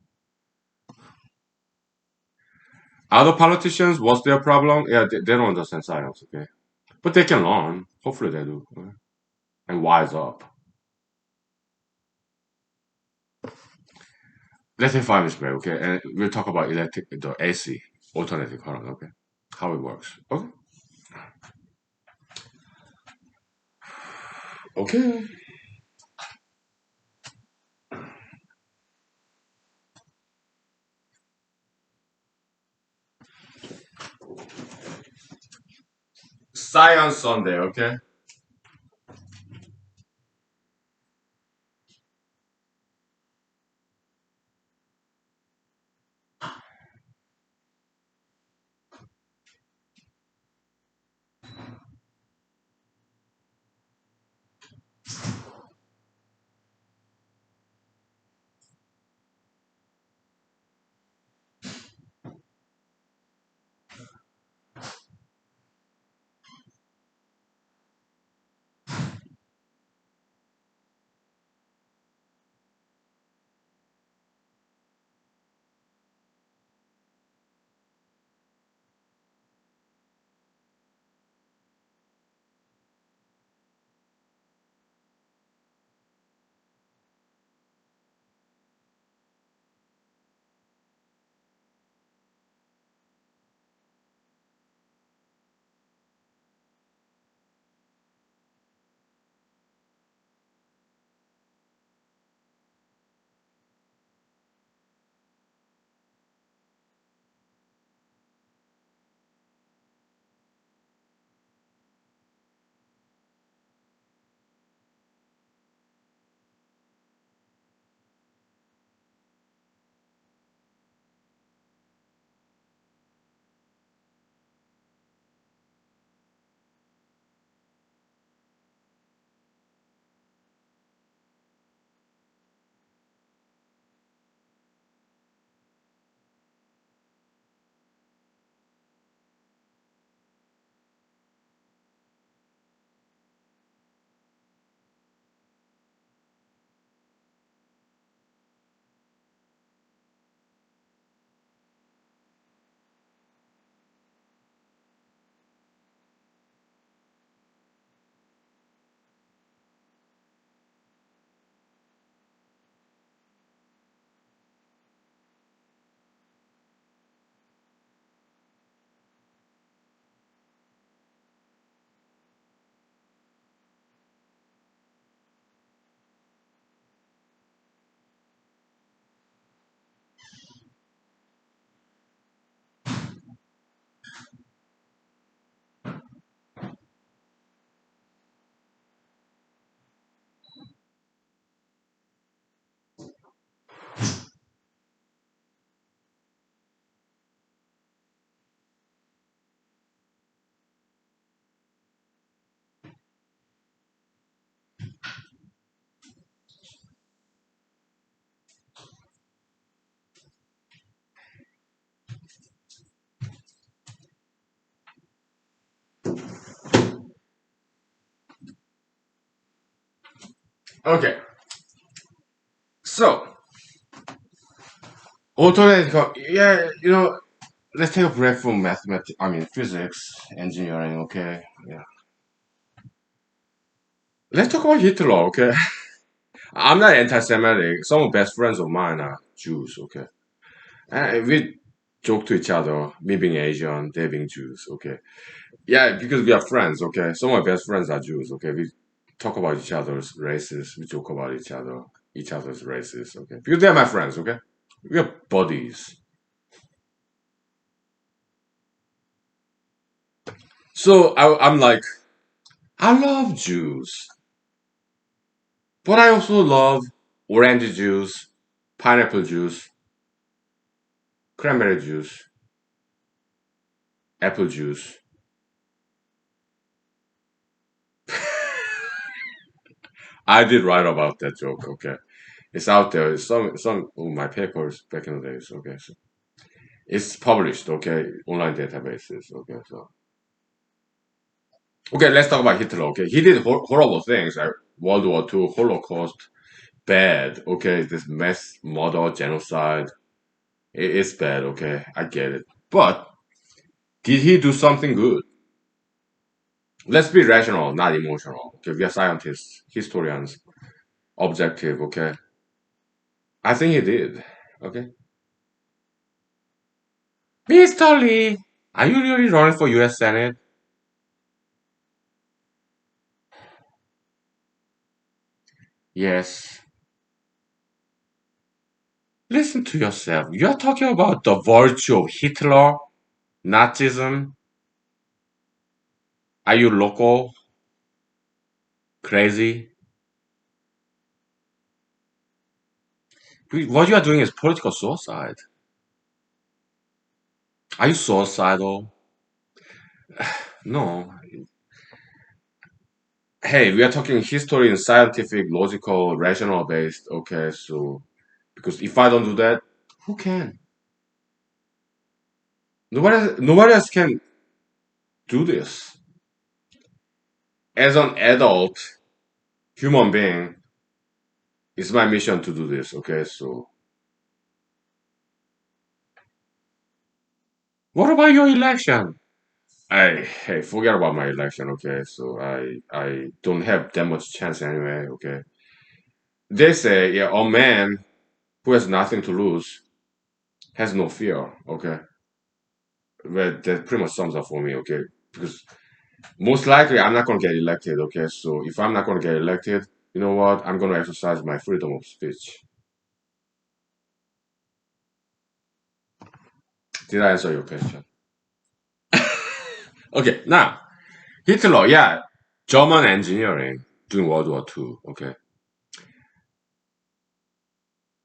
Other politicians, what's their problem? Yeah, they don't understand science, okay? But they can learn. Hopefully they do. Okay? And wise up. Let's say 5 minutes break, okay? And we'll talk about the AC, alternative current, okay? How it works. Okay? Okay. Science Sunday, okay? Okay. So, alternative, yeah, let's take a break from mathematics, I mean, physics, engineering, okay? Yeah. Let's talk about Hitler, okay? I'm not anti-Semitic. Some of best friends of mine are Jews, okay? And we joke to each other, me being Asian, they being Jews, okay? Yeah, because we are friends, okay? Some of my best friends are Jews, okay? We talk about each other's races. We joke about each other's races. Okay, because they're my friends. Okay, we are buddies. So I'm like, I love juice, but I also love orange juice, pineapple juice, cranberry juice, apple juice. I did write about that joke. Okay, it's out there. It's some of my papers back in the days. Okay, so it's published. Okay, online databases. Okay, so okay, let's talk about Hitler. Okay, he did horrible things. Like World War II, Holocaust, bad. Okay, this mass murder, genocide. It's bad. Okay, I get it. But did he do something good? Let's be rational, not emotional. Okay, we are scientists, historians, objective. Okay, I think he did. Okay, Mr. Lee, are you really running for U.S. Senate? Yes. Listen to yourself. You are talking about the virtue of Hitler, Nazism. Are you local? Crazy? What you are doing is political suicide. Are you suicidal? No. Hey, we are talking history and scientific, logical, rational based. Okay, so because if I don't do that, who can? Nobody else can do this. As an adult human being, it's my mission to do this. Okay, so what about your election? Hey, forget about my election. Okay, so I don't have that much chance anyway. Okay, they say yeah, a man who has nothing to lose has no fear. Okay, but that pretty much sums up for me. Okay, because most likely I'm not gonna get elected. Okay, so if I'm not gonna get elected, you know what? I'm gonna exercise my freedom of speech. Did I answer your question? Okay, now Hitler, yeah, German engineering during World War II. Okay,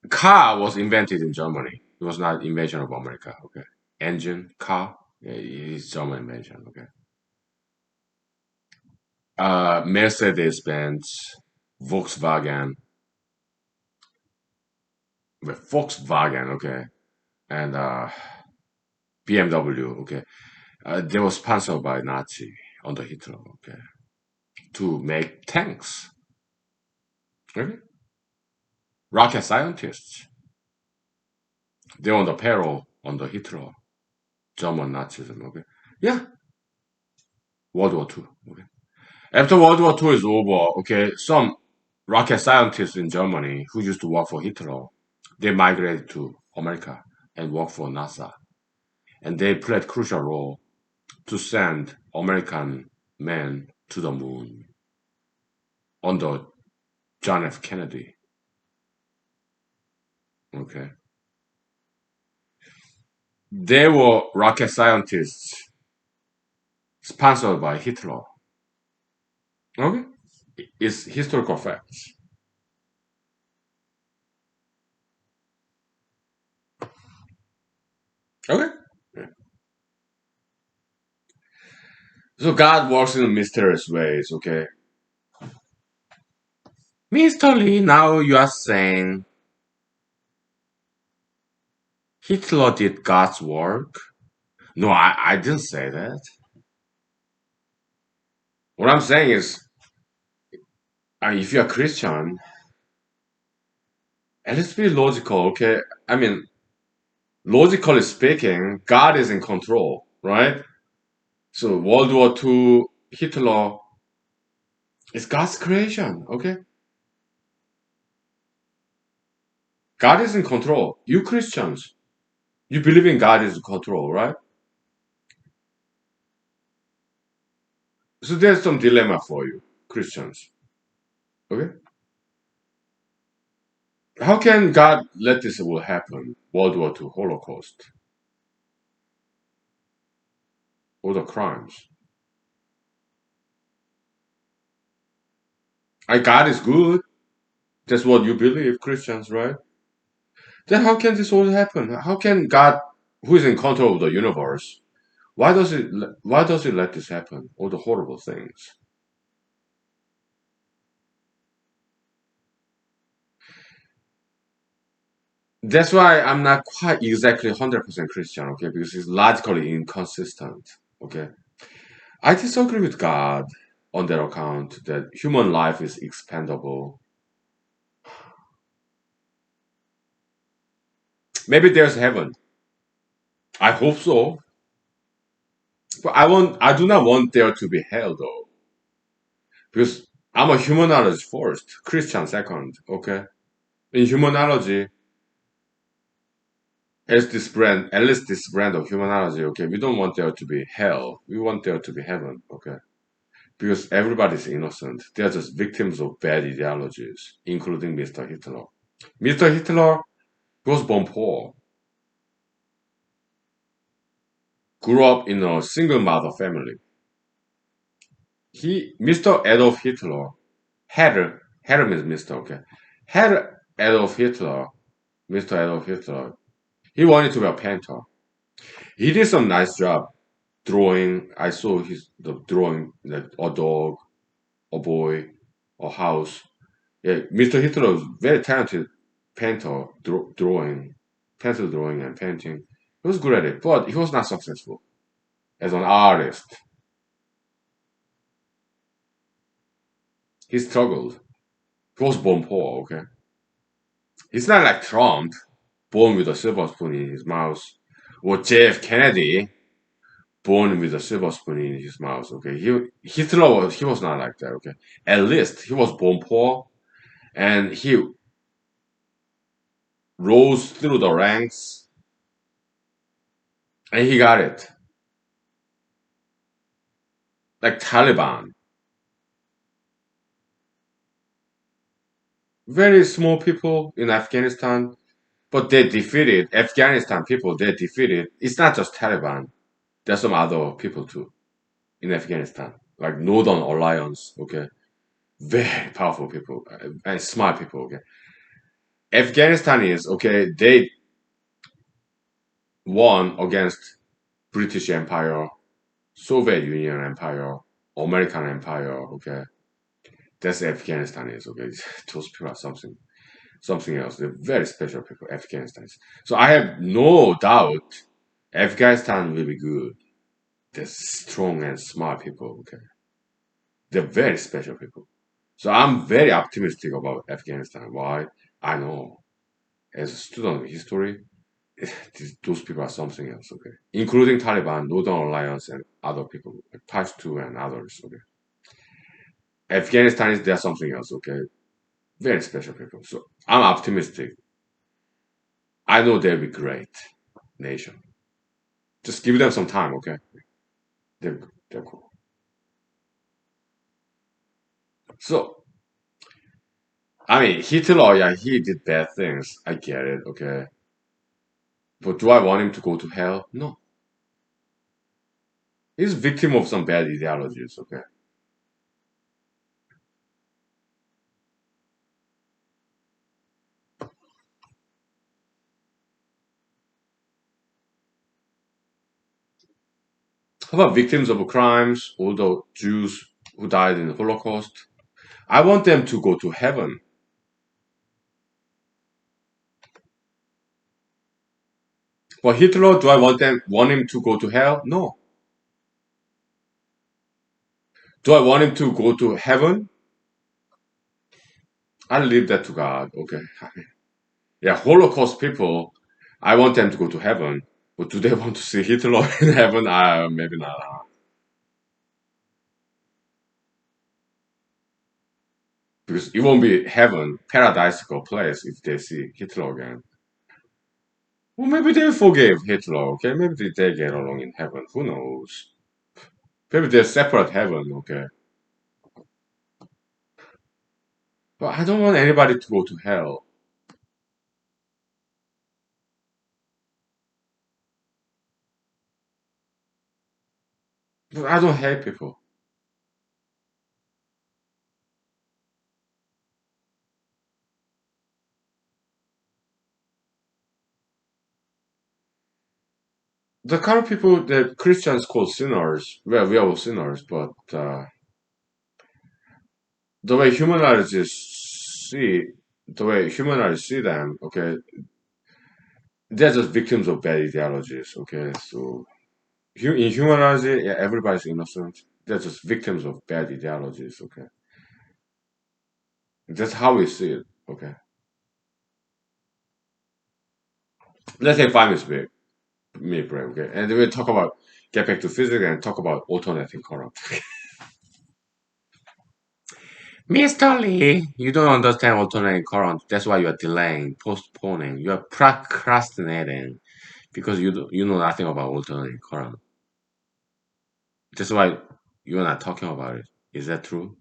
car was invented in Germany. It was not invention of America. Okay, engine, car, yeah, it's German invention. Okay, Mercedes Benz, Volkswagen, Volkswagen. Okay, and BMW. Okay, they were sponsored by Nazi under Hitler. Okay, to make tanks. Okay, rocket scientists. They were on the payroll under Hitler, German Nazism. Okay, yeah, World War II. Okay. After World War II is over, okay, some rocket scientists in Germany who used to work for Hitler, they migrated to America and worked for NASA. And they played crucial role to send American men to the moon under John F. Kennedy. Okay. They were rocket scientists sponsored by Hitler. Okay? It's historical facts. Okay? So God works in mysterious ways, okay? Mr. Lee, now you are saying Hitler did God's work? No, I didn't say that. What I'm saying is, if you're a Christian, and let's be logical, okay? I mean, logically speaking, God is in control, right? So World War II, Hitler is God's creation, okay? God is in control. You Christians, you believe in God is in control, right? So there's some dilemma for you, Christians. Okay, how can God let this will happen? World War II, Holocaust, all the crimes. God is good. That's what you believe, Christians, right? Then how can this all happen? How can God, who is in control of the universe, why does it let this happen? All the horrible things. That's why I'm not quite exactly 100% Christian, okay? Because it's logically inconsistent, okay? I disagree with God on that account that human life is expendable. Maybe there's heaven. I hope so. But I do not want there to be hell though. Because I'm a humanologist first, Christian second, okay? In humanology, at least this brand of humanology, okay? We don't want there to be hell. We want there to be heaven, okay? Because everybody's innocent. They're just victims of bad ideologies, including Mr. Hitler. Mr. Hitler was born poor, grew up in a single mother family. Mr. Adolf Hitler, had means Mr. Okay, had Adolf Hitler, Mr. Adolf Hitler. He wanted to be a painter. He did some nice job drawing. I saw the drawing like a dog, a boy, a house. Yeah, Mr. Hitler was very talented painter, pencil drawing and painting. He was good at it, but he was not successful as an artist. He struggled. He was born poor, okay? He's not like Trump, born with a silver spoon in his mouth, or JF Kennedy, born with a silver spoon in his mouth, okay? He was not like that, okay? At least he was born poor, and he rose through the ranks, and he got it. Like Taliban. Very small people in Afghanistan, but they defeated Afghanistan people. They defeated. It's not just Taliban. There's some other people too in Afghanistan, like Northern Alliance. Okay, very powerful people and smart people. Okay, Afghanistan is okay. They won against British Empire, Soviet Union Empire, American Empire. Okay, that's Afghanistan is. Okay, those people are something else. They're very special people, Afghanistan. So I have no doubt Afghanistan will be good. They're strong and smart people. Okay, they're very special people. So I'm very optimistic about Afghanistan. Why? I know as a student of history, those people are something else. Okay, including Taliban, Northern Alliance, and other people, like Pashto and others. Okay, Afghanistan is there something else. Okay, very special people. So I'm optimistic. I know they'll be great nation. Just give them some time, okay? They're cool. So, I mean, Hitler, yeah, he did bad things. I get it, okay? But do I want him to go to hell? No. He's a victim of some bad ideologies, okay? How about victims of crimes, all the Jews who died in the Holocaust? I want them to go to heaven. But Hitler, do I want him to go to hell? No. Do I want him to go to heaven? I'll leave that to God, okay? Yeah, Holocaust people, I want them to go to heaven. But do they want to see Hitler in heaven? Maybe not. Because it won't be heaven, paradisical place if they see Hitler again. Well, maybe they forgave Hitler, okay? Maybe they get along in heaven. Who knows? Maybe there's separate heaven, okay? But I don't want anybody to go to hell. But I don't hate people. The kind of people that Christians call sinners, well, we are all sinners, but the way humanists see, the way humanists see them, okay, they're just victims of bad ideologies, okay. So in humanity, yeah, everybody's innocent. They're just victims of bad ideologies, okay. That's how we see it, okay. Let's say 5 minutes break, minute break, okay, and then we'll talk about get back to physics and talk about alternating current. Mr. Lee, you don't understand alternating current. That's why you are delaying, postponing, you are procrastinating because you know nothing about alternating current. That's why you're not talking about it. Is that true?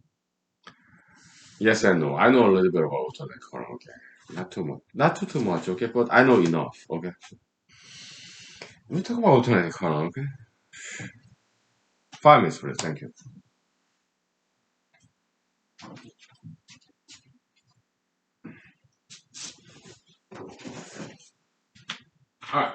Yes and no. I know a little bit about alternating current. Okay, not too much, not too much. Okay, but I know enough. Okay, we talk about alternating current. Okay, 5 minutes, please. Thank you. All right.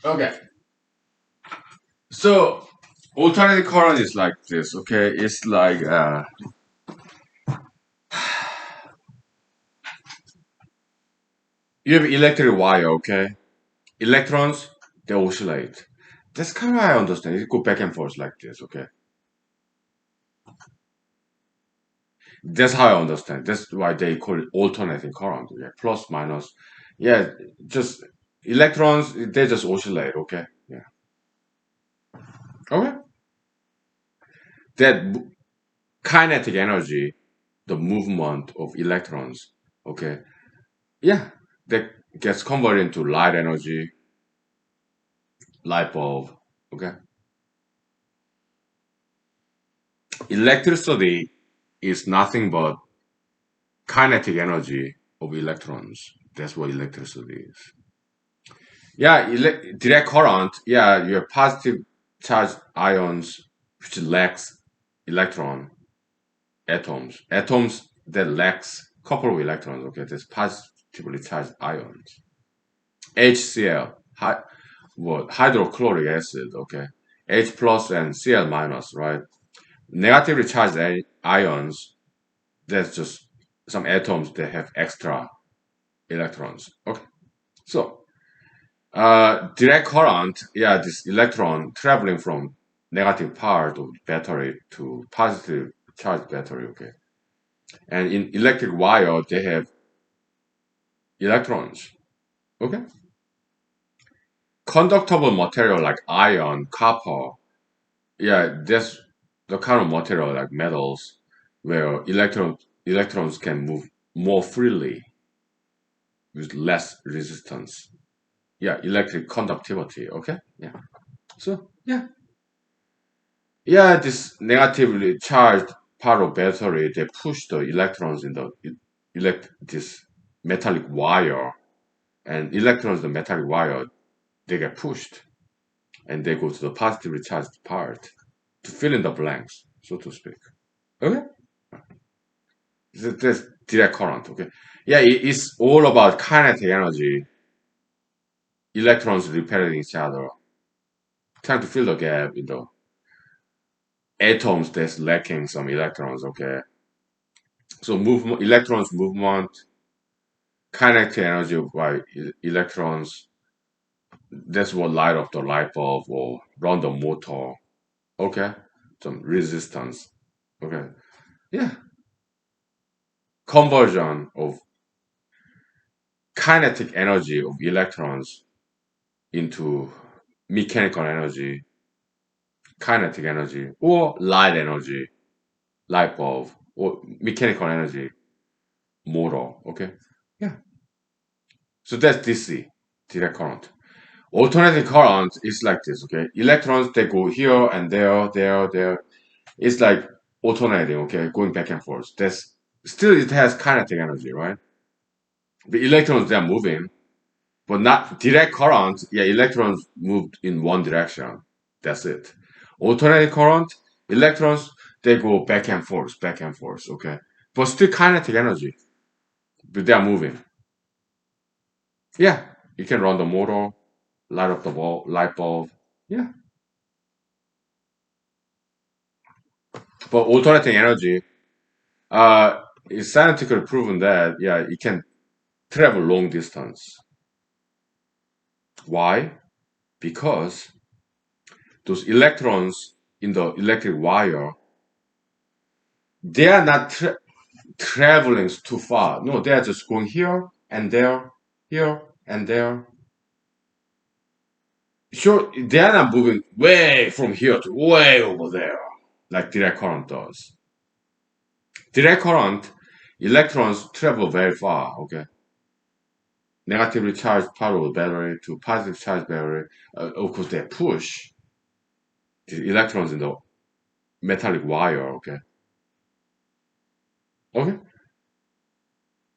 Okay. So alternative current is like this. Okay, it's like you have electric wire. Okay, electrons they oscillate. That's kind of how I understand. It go back and forth like this. Okay, that's how I understand. That's why they call it alternating current. Okay, plus minus. Yeah, just electrons, they just oscillate, okay? Yeah. Okay. That kinetic energy, the movement of electrons, okay? Yeah, that gets converted into light energy, light bulb, okay? Electricity is nothing but kinetic energy of electrons. That's what electricity is. Yeah, direct current. Yeah, you have positive charged ions which lacks electron atoms. Atoms that lacks couple of electrons. Okay, that's positively charged ions. HCl, what hydrochloric acid. Okay, H plus and Cl minus. Right, negatively charged ions. That's just some atoms that have extra electrons. Okay, so direct current, yeah, this electron traveling from negative part of the battery to positive charged battery, okay. And in electric wire, they have electrons, okay. Conductible material like iron, copper, yeah, that's the kind of material like metals where electrons can move more freely with less resistance. Yeah, electric conductivity, okay. Yeah. So yeah, yeah, this negatively charged part of battery, they push the electrons in the this metallic wire, and electrons, the metallic wire, they get pushed, and they go to the positively charged part to fill in the blanks, so to speak. Okay, that's direct current. Okay, yeah, it's all about kinetic energy, electrons repelling each other, trying to fill the gap in the atoms that's lacking some electrons. Okay, so movement, electrons movement, kinetic energy by electrons. That's what light up the light bulb or run the motor. Okay, some resistance. Okay, yeah, conversion of kinetic energy of electrons into mechanical energy, kinetic energy, or light energy, light bulb, or mechanical energy, motor. Okay, yeah. So that's DC, direct current. Alternating current is like this, okay? Electrons, they go here and there, there, there. It's like alternating, okay? Going back and forth. That's still it has kinetic energy, right? The electrons, they're moving, but not direct current. Yeah, electrons moved in one direction. That's it. Alternating current, electrons, they go back and forth, okay? But still kinetic energy, but they're moving. Yeah, you can run the motor, light up the light bulb. Yeah. But alternating energy, it's scientifically proven that yeah, it can travel long distance. Why? Because those electrons in the electric wire, they are not traveling too far. No, they are just going here and there. Sure, they are not moving way from here to way over there, like direct current does. Direct current, electrons travel very far. Okay, negatively charged part of the battery to positive charged battery. Of course, they push the electrons in the metallic wire. Okay, okay,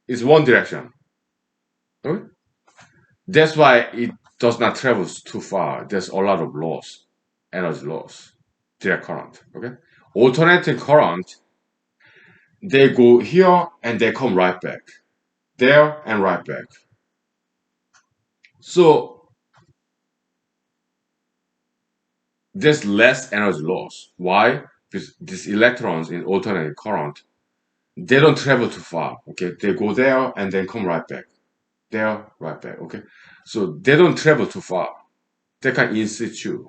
it's one direction. Okay, that's why it does not travel too far. There's a lot of loss, energy loss, direct current. Okay, alternating current, they go here and they come right back, there and right back. So there's less energy loss. Why? Because these electrons in alternating current, they don't travel too far. Okay, they go there and then come right back, there, right back. Okay, so they don't travel too far. They can in situ,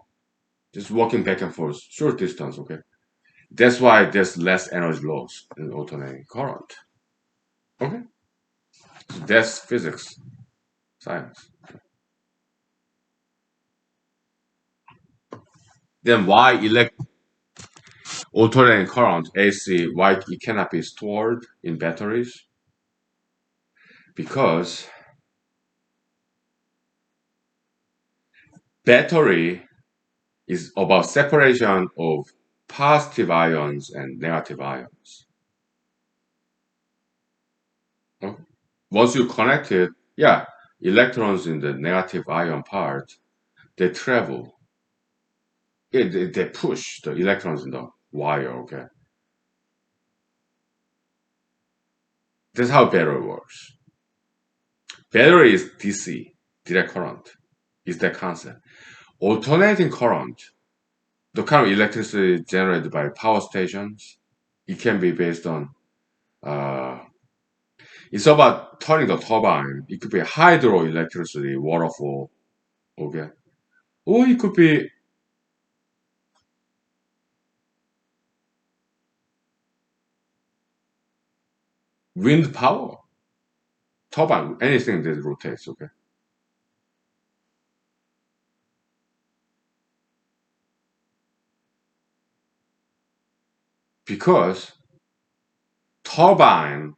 just walking back and forth, short distance. Okay, that's why there's less energy loss in alternating current. Okay, so that's physics. Science. Then why alternating current AC, why it cannot be stored in batteries? Because battery is about separation of positive ions and negative ions. Oh, once you connect it, yeah, electrons in the negative ion part, they travel. Yeah, they push the electrons in the wire, okay? That's how battery works. Battery is DC, direct current, is that concept. Alternating current, the kind of electricity generated by power stations, it can be based on, uh, it's about turning the turbine. It could be hydroelectricity, waterfall, okay? Or it could be wind power, turbine, anything that rotates, okay? Because turbine,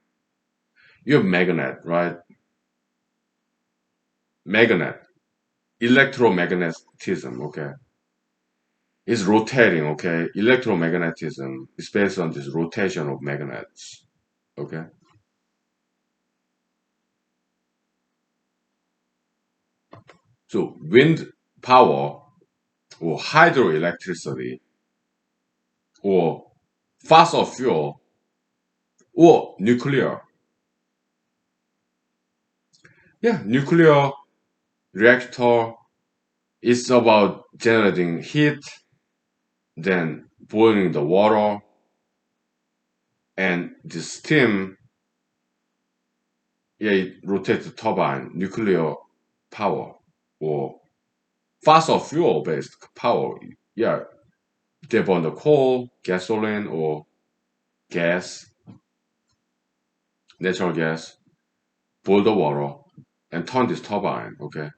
you have magnet, right? Magnet, electromagnetism, okay? Is rotating, okay? Electromagnetism is based on this rotation of magnets, okay? So wind power or hydroelectricity or fossil fuel or nuclear. Yeah, nuclear reactor is about generating heat, then boiling the water, and the steam, yeah, it rotates the turbine, nuclear power or fossil fuel based power. Yeah, they burn the coal, gasoline, or gas, natural gas, boil the water, and turn this turbine, okay?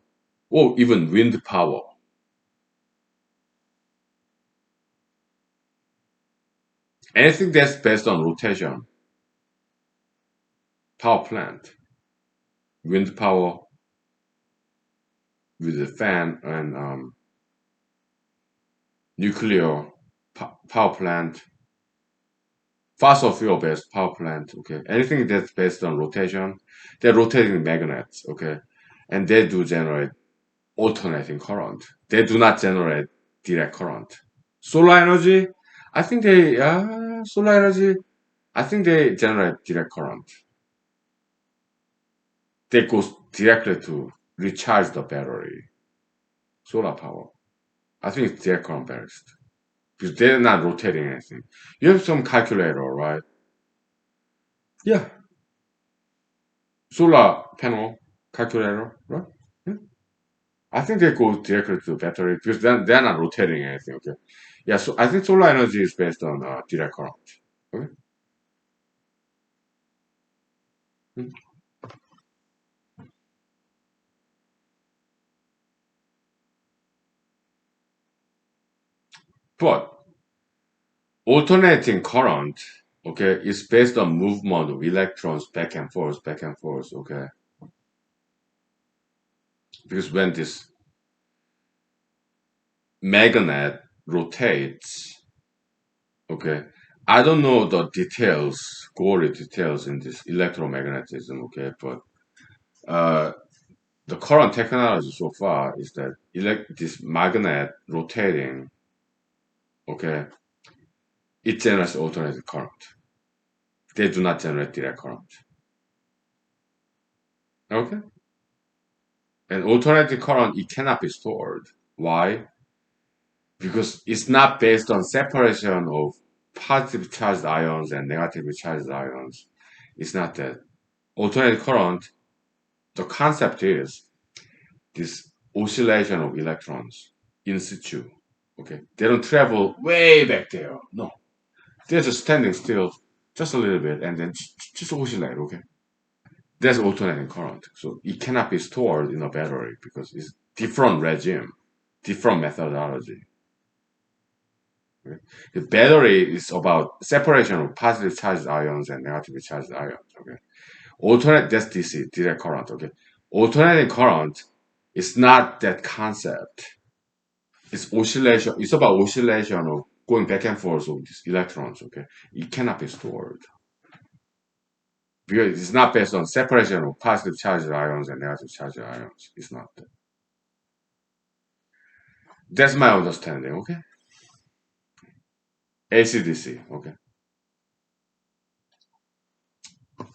Or even wind power. Anything that's based on rotation, power plant, wind power with a fan, and nuclear power plant, fossil fuel based power plant, okay? Anything that's based on rotation, they're rotating magnets, okay? And they do generate alternating current. They do not generate direct current. Solar energy, I think solar energy, I think they generate direct current. They go directly to recharge the battery. Solar power. I think it's direct current based because they're not rotating anything. You have some calculator, right? Yeah, solar panel calculator, right? Yeah. I think they go directly to battery because they're not rotating anything. Okay. Yeah, so I think solar energy is based on direct current. Okay. Mm. But alternating current, okay, is based on movement of electrons back and forth, okay? Because when this magnet rotates, okay, I don't know the details, gory details in this electromagnetism, okay, but uh, the current technology so far is that this magnet rotating, okay, it generates alternating current. They do not generate direct current, okay? And alternating current, it cannot be stored. Why? Because it's not based on separation of positive charged ions and negatively charged ions. It's not that. Alternating current, the concept is this oscillation of electrons in situ. Okay, they don't travel way back there. No, they're just standing still, just a little bit, and then just oscillate. Okay, That's alternating current. So it cannot be stored in a battery because it's different regime, different methodology. Okay? The battery is about separation of positive charged ions and negatively charged ions. Okay. Alternate, that's DC, direct current. Okay. Alternating current is not that concept. It's oscillation. It's about oscillation of going back and forth of these electrons. Okay. It cannot be stored because it's not based on separation of positive charged ions and negative charged ions. It's not. That's my understanding. Okay. ACDC. Okay.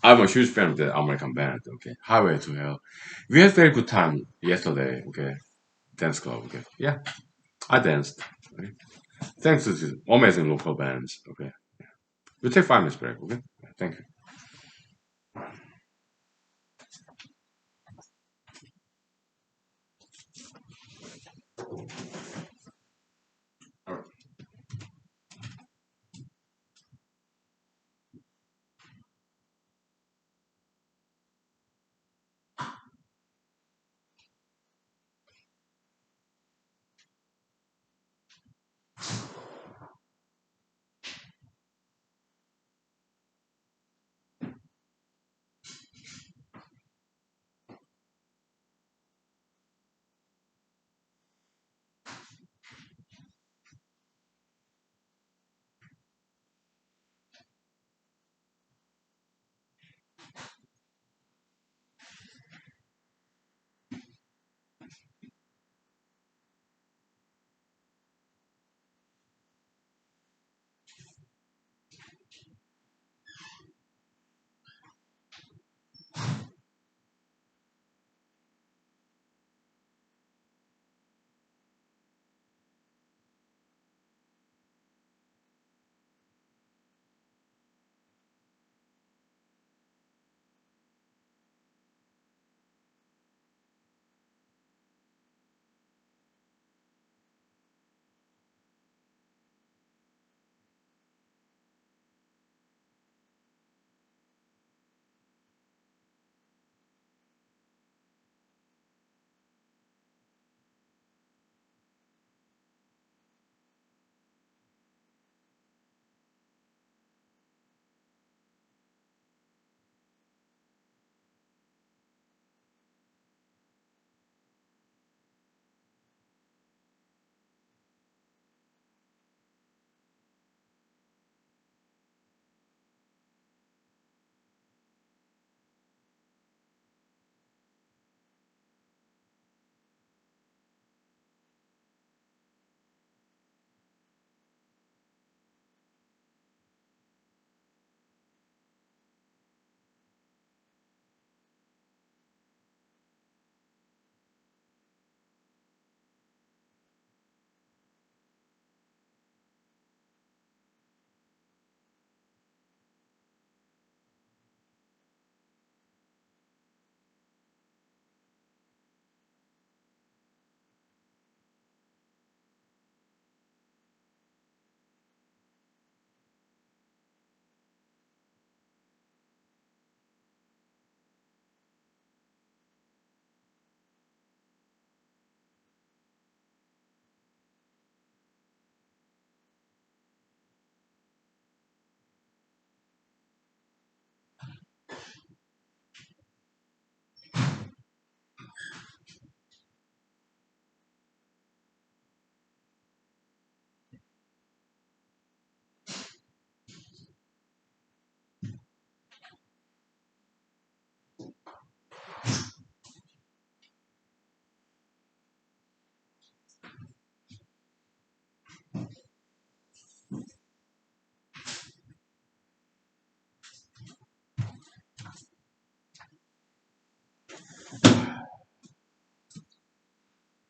I'm a huge fan of the American band. Okay. Highway to Hell. We had very good time yesterday. Okay. Dance club. Okay. Yeah. I danced. Okay. Thanks to these amazing local bands. Okay. We'll take 5 minutes break. Okay. Thank you. All right.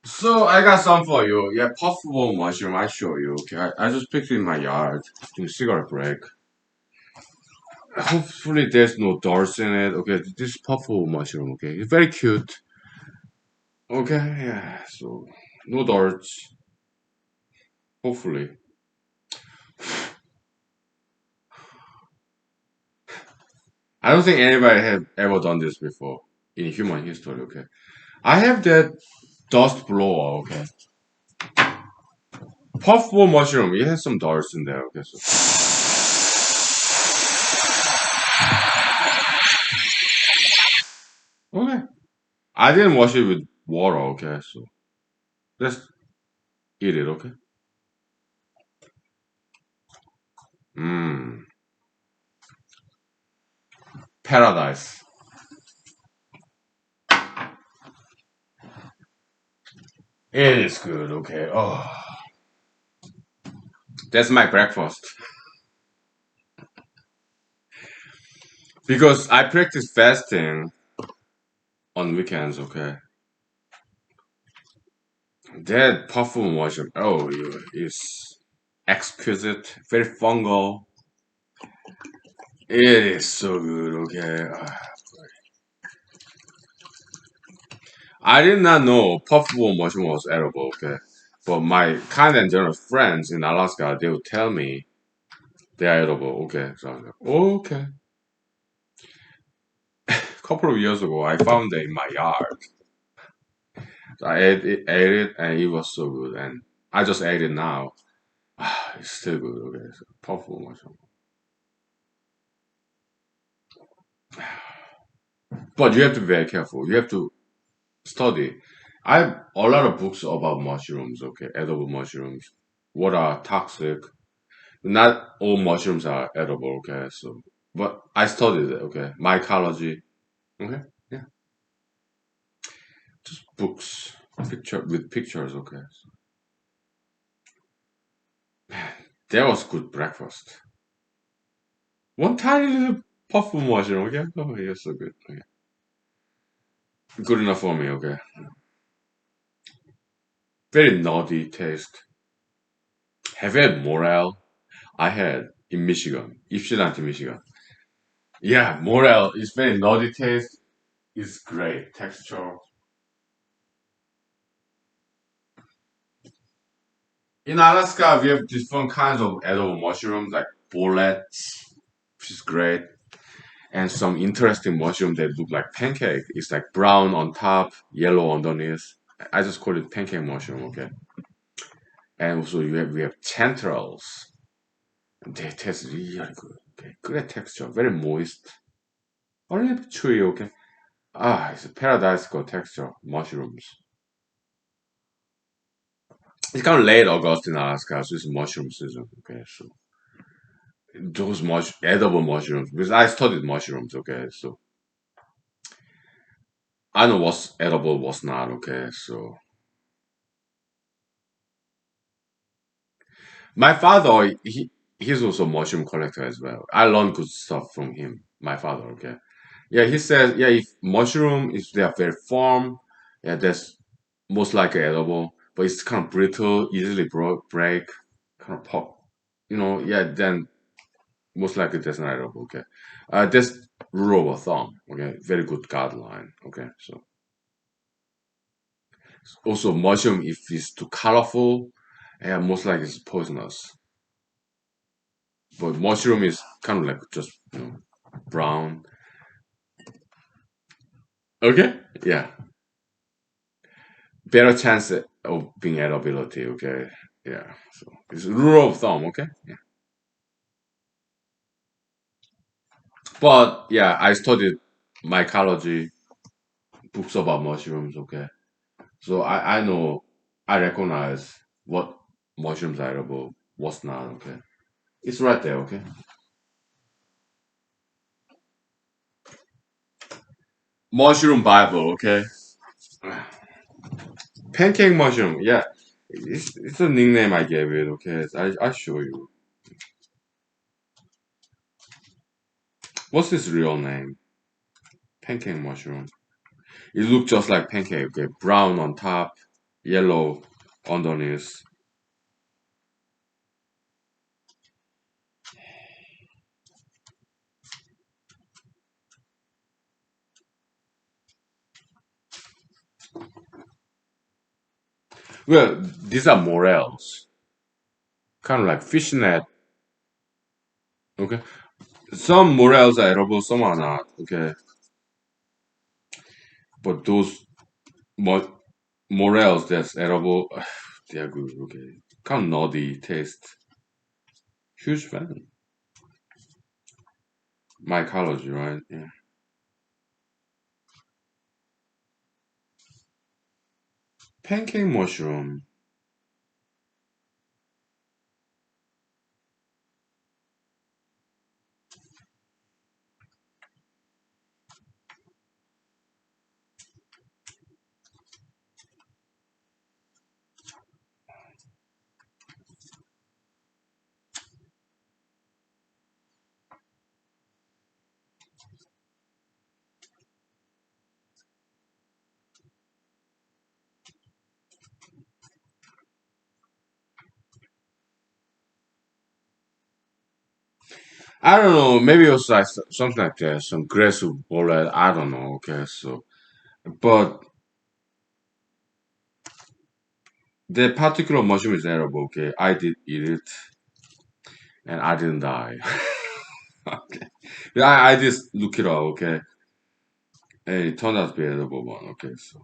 So I got some for you. Yeah, puffball mushroom. I show you. Okay, I just picked it in my yard during cigarette break. Hopefully there's no darts in it. Okay, this is puffball mushroom. Okay, it's very cute. Okay, yeah. So no darts. Hopefully. I don't think anybody have ever done this before in human history. Okay, I have that dust blower. Okay, puffball mushroom. It has some dust in there. Okay, so okay, I didn't wash it with water. Okay, so let's eat it. Okay. Mmm, paradise. It is good. Okay. Oh, that's my breakfast because I practice fasting on weekends. Okay, that perfume mushroom. Oh, is exquisite, very fungal. It is so good. Okay. I did not know puffball mushroom was edible. Okay, but my kind and generous friends in Alaska, they would tell me they are edible. Okay, so I was like, oh, okay. A couple of years ago, I found it in my yard. So ate it, and it was so good. And I just ate it now. Ah, it's still good. Okay, so puffball mushroom. But you have to be very careful. You have to study. I have a lot of books about mushrooms. Okay, edible mushrooms. What are toxic? Not all mushrooms are edible, okay? So, but I studied it, okay? Mycology, okay? Yeah, just books, picture with pictures, okay? So, that was good breakfast. One tiny little puff of mushroom, okay? Oh, you're so good. Okay. Good enough for me, okay? Very naughty taste. Have you had morel? I had in Michigan, Ypsilanti, Michigan. Yeah, morel is very naughty taste. It's great texture. In Alaska, we have different kinds of edible mushrooms like bullets, which is great, and some interesting mushrooms that look like pancake. It's like brown on top, yellow underneath. I just call it pancake mushroom, okay? And also we have chanterelles. They taste really good. Okay, great texture, very moist, a little bit chewy. Okay, it's a paradisical texture. Mushrooms. It's kind of late August in Alaska, so it's mushroom season. Okay, so those edible mushrooms because I studied mushrooms. Okay, so I know what's edible, what's not. Okay, so my father, he's also a mushroom collector as well. I learned good stuff from him. My father. Okay, yeah, he says yeah, if mushroom if they are very firm, yeah, that's most likely edible. But it's kind of brittle, easily break, kind of pop. Yeah, then most likely that's not edible. Okay, that's rule of thumb. Okay, very good guideline. Okay, so also mushroom if it's too colorful, yeah, most likely it's poisonous. But mushroom is kind of like just brown. Okay, yeah, better chance of being edibility. Okay, yeah. So it's rule of thumb. Okay, yeah. But yeah, I studied mycology, books about mushrooms. Okay, so I know I recognize what mushrooms are edible, what's not. Okay, it's right there. Okay, mushroom Bible. Okay, pancake mushroom. Yeah, it's a nickname I gave it. Okay, I show you. What's his real name? Pancake mushroom. It looks just like pancake. Okay, brown on top, yellow underneath. Well, these are morels, kind of like fishnet. Okay, Some morels are edible, some are not. Okay, but those mo- morels that's edible, they are good. Okay, kind of nutty taste. Huge fan. Mycology, right? Yeah. Pancake mushroom. I don't know. Maybe it was like something like that. Some grass or that. I don't know. Okay, so but the particular mushroom is edible. Okay, I did eat it and I didn't die. Okay, yeah, I just look it up. Okay, and it turned out to be edible one. Okay, so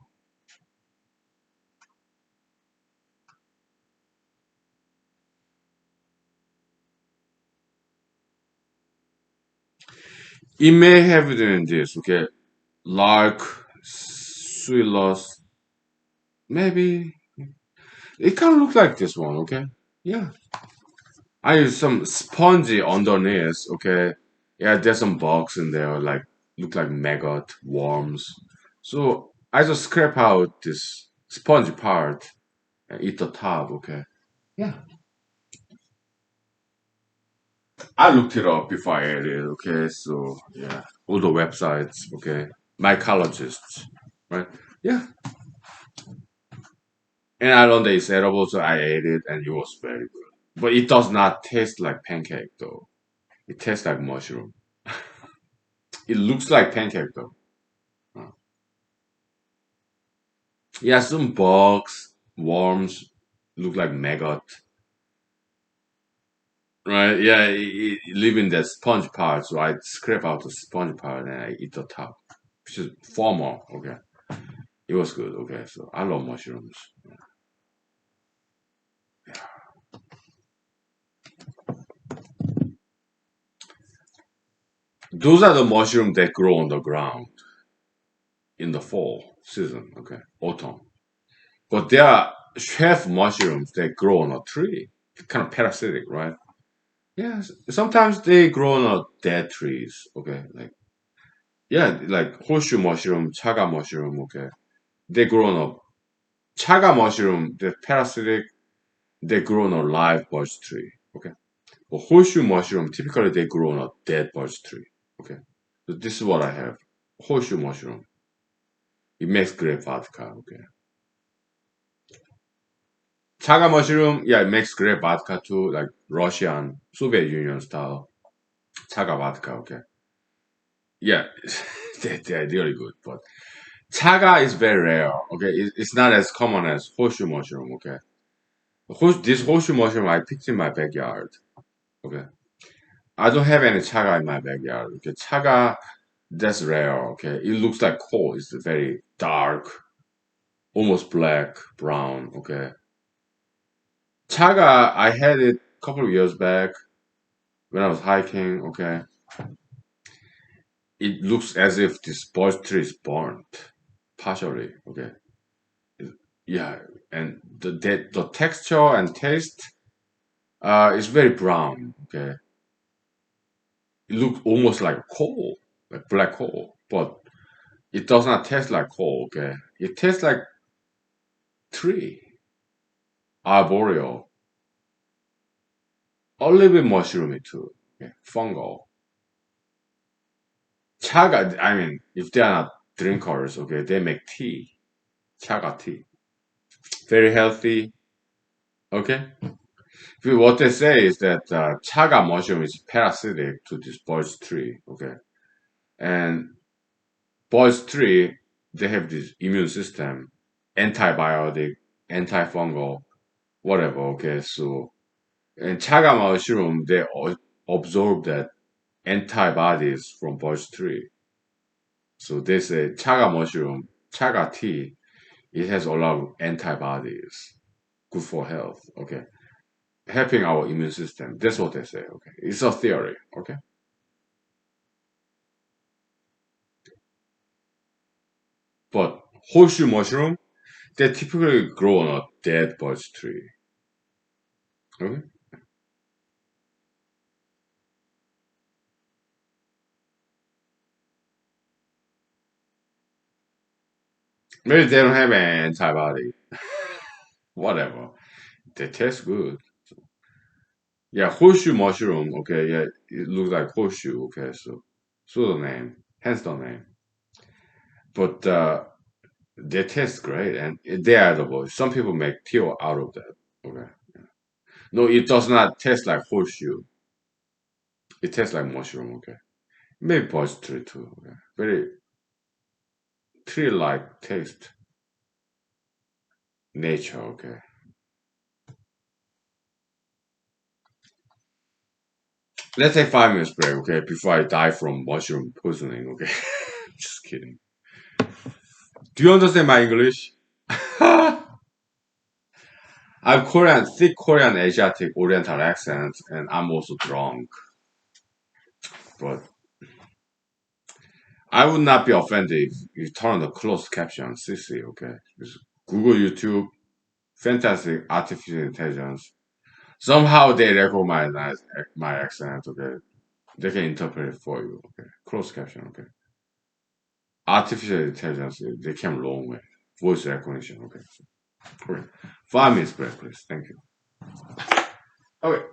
it may have it in this. Okay, like sweet loss. Maybe it kind of looks like this one. Okay, yeah. I use some spongy underneath. Okay, yeah. There's some bugs in there, like look like maggot worms. So I just scrape out this spongy part and eat the top. Okay. Yeah. I looked it up before I ate it. Okay. So yeah, all the websites. Okay. Mycologists. Right. Yeah. And I learned that it's edible, so I ate it, and it was very good. But it does not taste like pancake, though. It tastes like mushroom. It looks like pancake, though. Uh, Yeah, some bugs, worms, look like maggot, right? Yeah, it live in the sponge part, so I scrape out the sponge part and I eat the top, which is formal. Okay, it was good. Okay, so I love mushrooms. Those are the mushrooms that grow on the ground in the fall season. Okay, autumn. But there are chef mushrooms that grow on a tree, kind of parasitic, right? Yes, sometimes they grow on dead trees. Okay, like yeah, like horseshoe mushroom, chaga mushroom. Okay, they grow on a chaga mushroom. The parasitic, they grow on a live birch tree. Okay, but horseshoe mushroom typically they grow on a dead birch tree. Okay, so this is what I have. Horseshoe mushroom. It makes great vodka. Okay, chaga mushroom. Yeah, it makes great vodka too, like Russian Soviet Union style chaga vodka. Okay, yeah, they're really good, but chaga is very rare. Okay, it's not as common as horseshoe mushroom. Okay, this horseshoe mushroom I picked in my backyard. Okay, I don't have any chaga in my backyard. Okay, chaga that's rare. Okay, it looks like coal. It's very dark, almost black, brown. Okay, chaga I had it a couple of years back when I was hiking. Okay, it looks as if this birch tree is burnt partially. Okay, yeah, and the texture and taste is very brown. Okay, it looks almost like coal, like black coal, but it does not taste like coal. Okay, it tastes like tree, arboreal, a little bit mushroomy too. Okay, fungal. Chaga. I mean, if they are not drinkers, okay, they make tea, chaga tea, very healthy. Okay, what they say is that chaga mushroom is parasitic to this birch tree. Okay, and birch tree they have this immune system, antibiotic, antifungal, whatever. Okay, so and chaga mushroom they absorb that antibodies from birch tree. So they say chaga mushroom, chaga tea, it has a lot of antibodies, good for health. Okay, helping our immune system. That's what they say. Okay, it's a theory. Okay, but horseshoe mushroom, they typically grow on a dead birch tree. Okay, maybe they don't have an antibody. Whatever, they taste good. Yeah, horseshoe mushroom. Okay, yeah, it looks like horseshoe. Okay, so pseudonym, hence the name. But they taste great and they're edible. Some people make tea out of that. Okay. No, it does not taste like horseshoe. It tastes like mushroom. Okay. Maybe birch tree too. Okay. Very tree-like taste. Nature. Okay. Let's take 5 minutes break. Okay, before I die from mushroom poisoning. Okay. Just kidding. Do you understand my English? I'm Korean, thick Korean Asiatic Oriental accent, and I'm also drunk. But I would not be offended if you turn on the closed caption, CC, okay? Because Google, YouTube, fantastic artificial intelligence. Somehow they recognize my accent, okay? They can interpret it for you, okay? Closed caption, okay? Artificial intelligence, they came a long way. Voice recognition, okay? Okay. 5 minutes break, please. Thank you. Okay.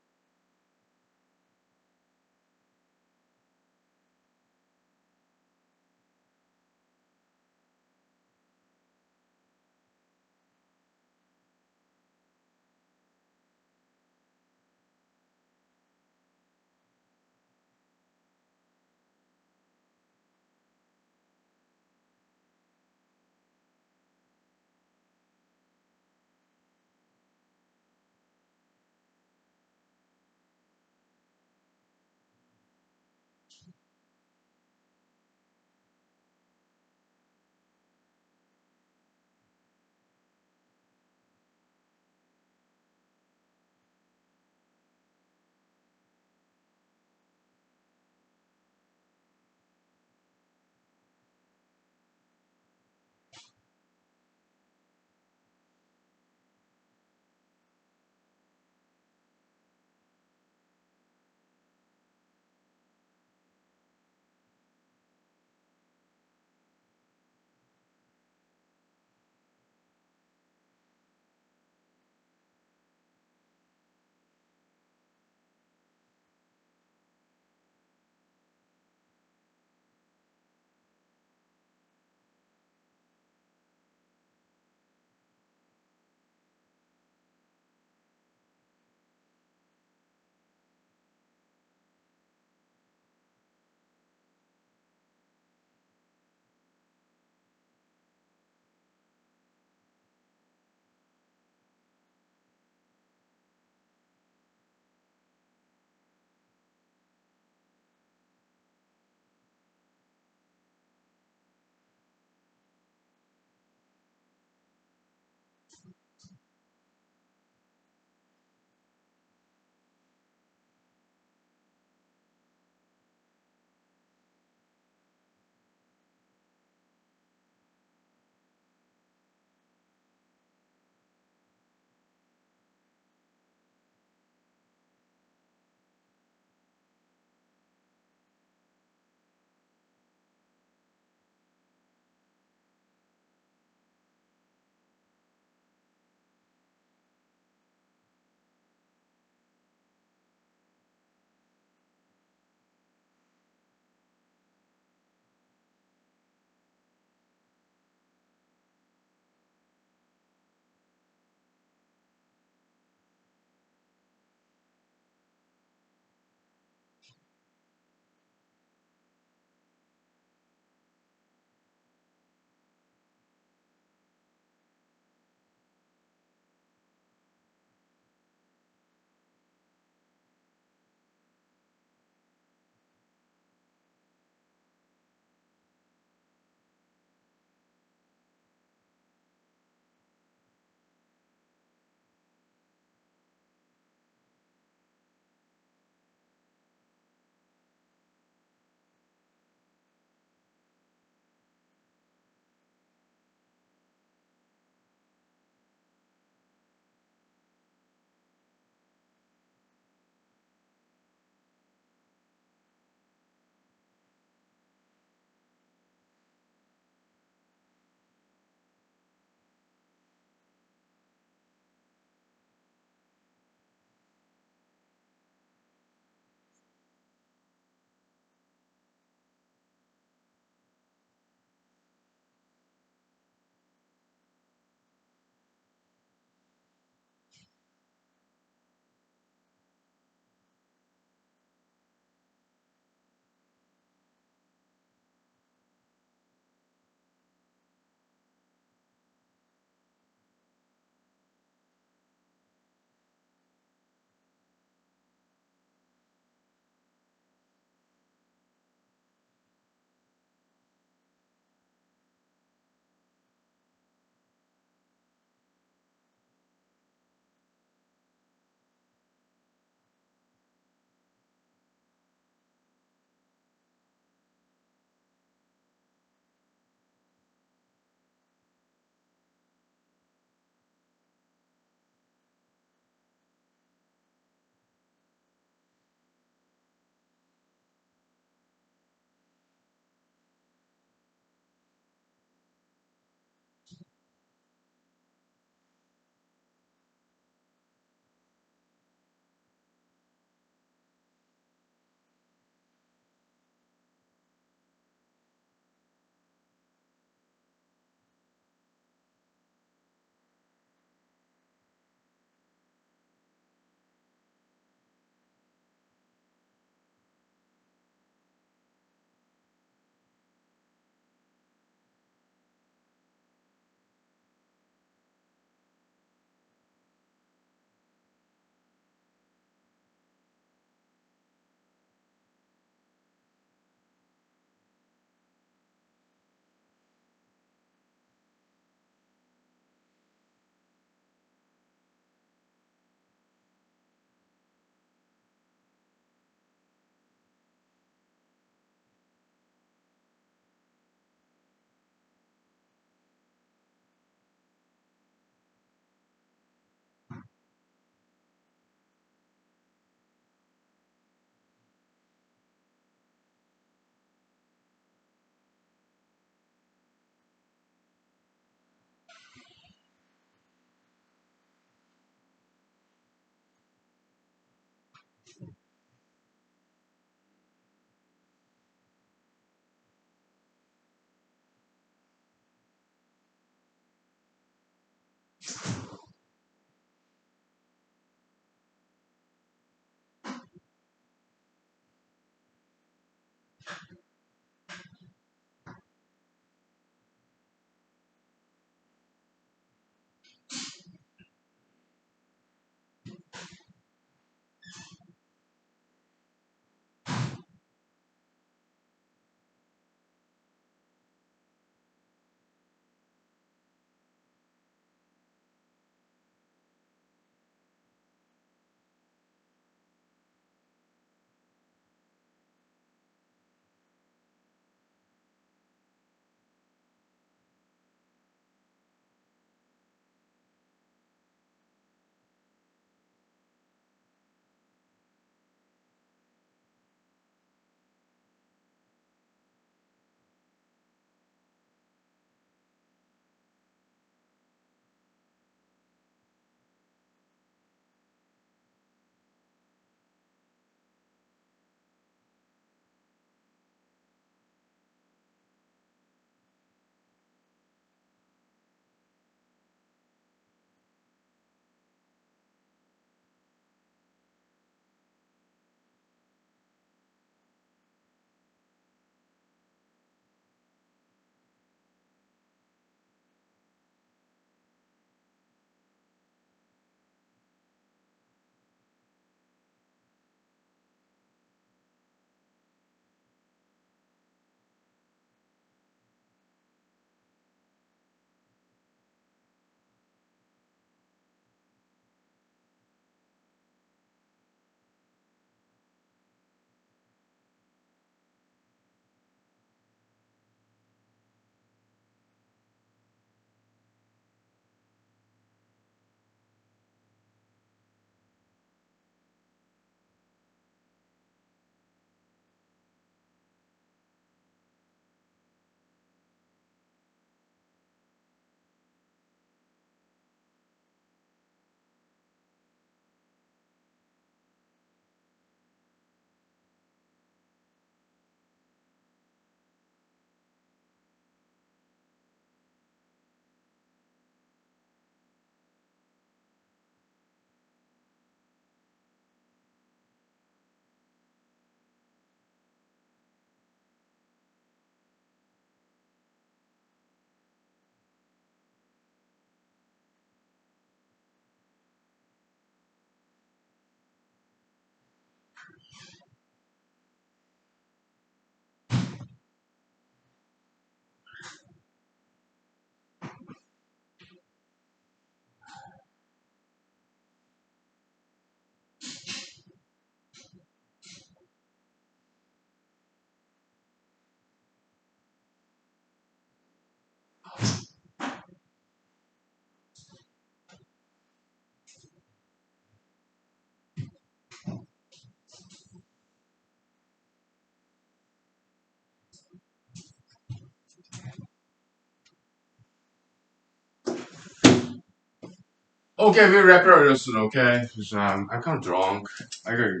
Okay, we wrap it up real soon, okay? 'Cause, I'm kind of drunk. I gotta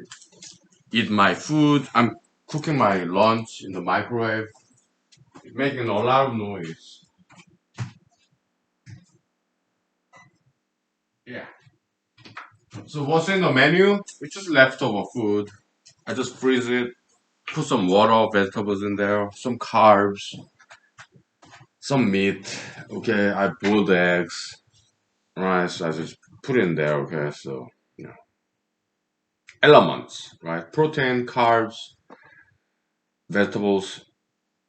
eat my food. I'm cooking my lunch in the microwave. It's making a lot of noise. Yeah. So what's in the menu? It's just leftover food. I just freeze it, put some water, vegetables in there, some carbs, some meat. Okay, I boiled eggs, right? So I just put it in there. Okay, so you know, elements, right? Protein, carbs, vegetables.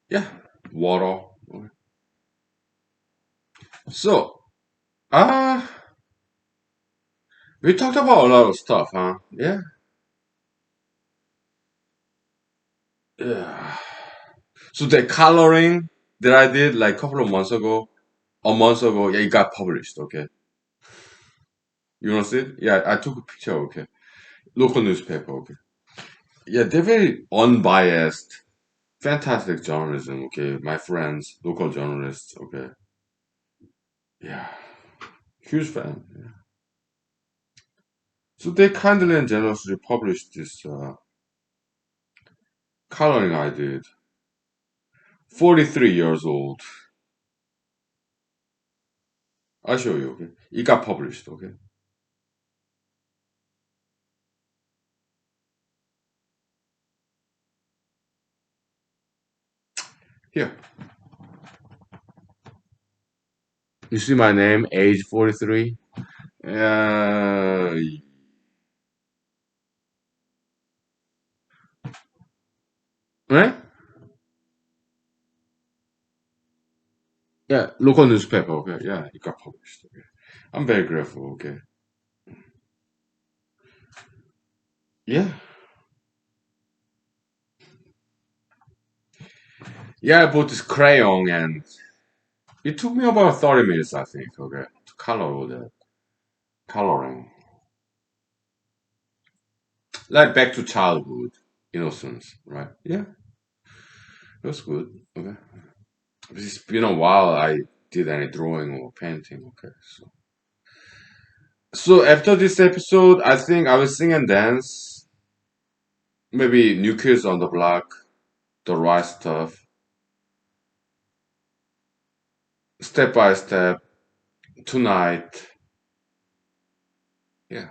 Yeah, water. Okay. So, uh, we talked about a lot of stuff, huh? Yeah. Yeah. So the coloring that I did like a couple of months ago, a month ago, yeah, it got published. Okay, you want to see it? Yeah, I took a picture. Okay, local newspaper. Okay, yeah, they're very unbiased, fantastic journalism. Okay, my friends, local journalists. Okay, yeah, huge fan. Yeah. So they kindly and generously published this coloring I did. 43 years old. I'll show you. Okay, it got published. Okay, here you see my name, age 43. Uh, right? Yeah, local newspaper. Okay, yeah, it got published. Okay, I'm very grateful. Okay, yeah, yeah. I bought this crayon and it took me about 30 minutes, I think. Okay, to color all that coloring, like back to childhood innocence, right? Yeah, it was good. Okay, it's been a while. I did any drawing or painting. Okay, so after this episode, I think I will sing and dance. Maybe New Kids on the Block, the right stuff, step by step, tonight. Yeah,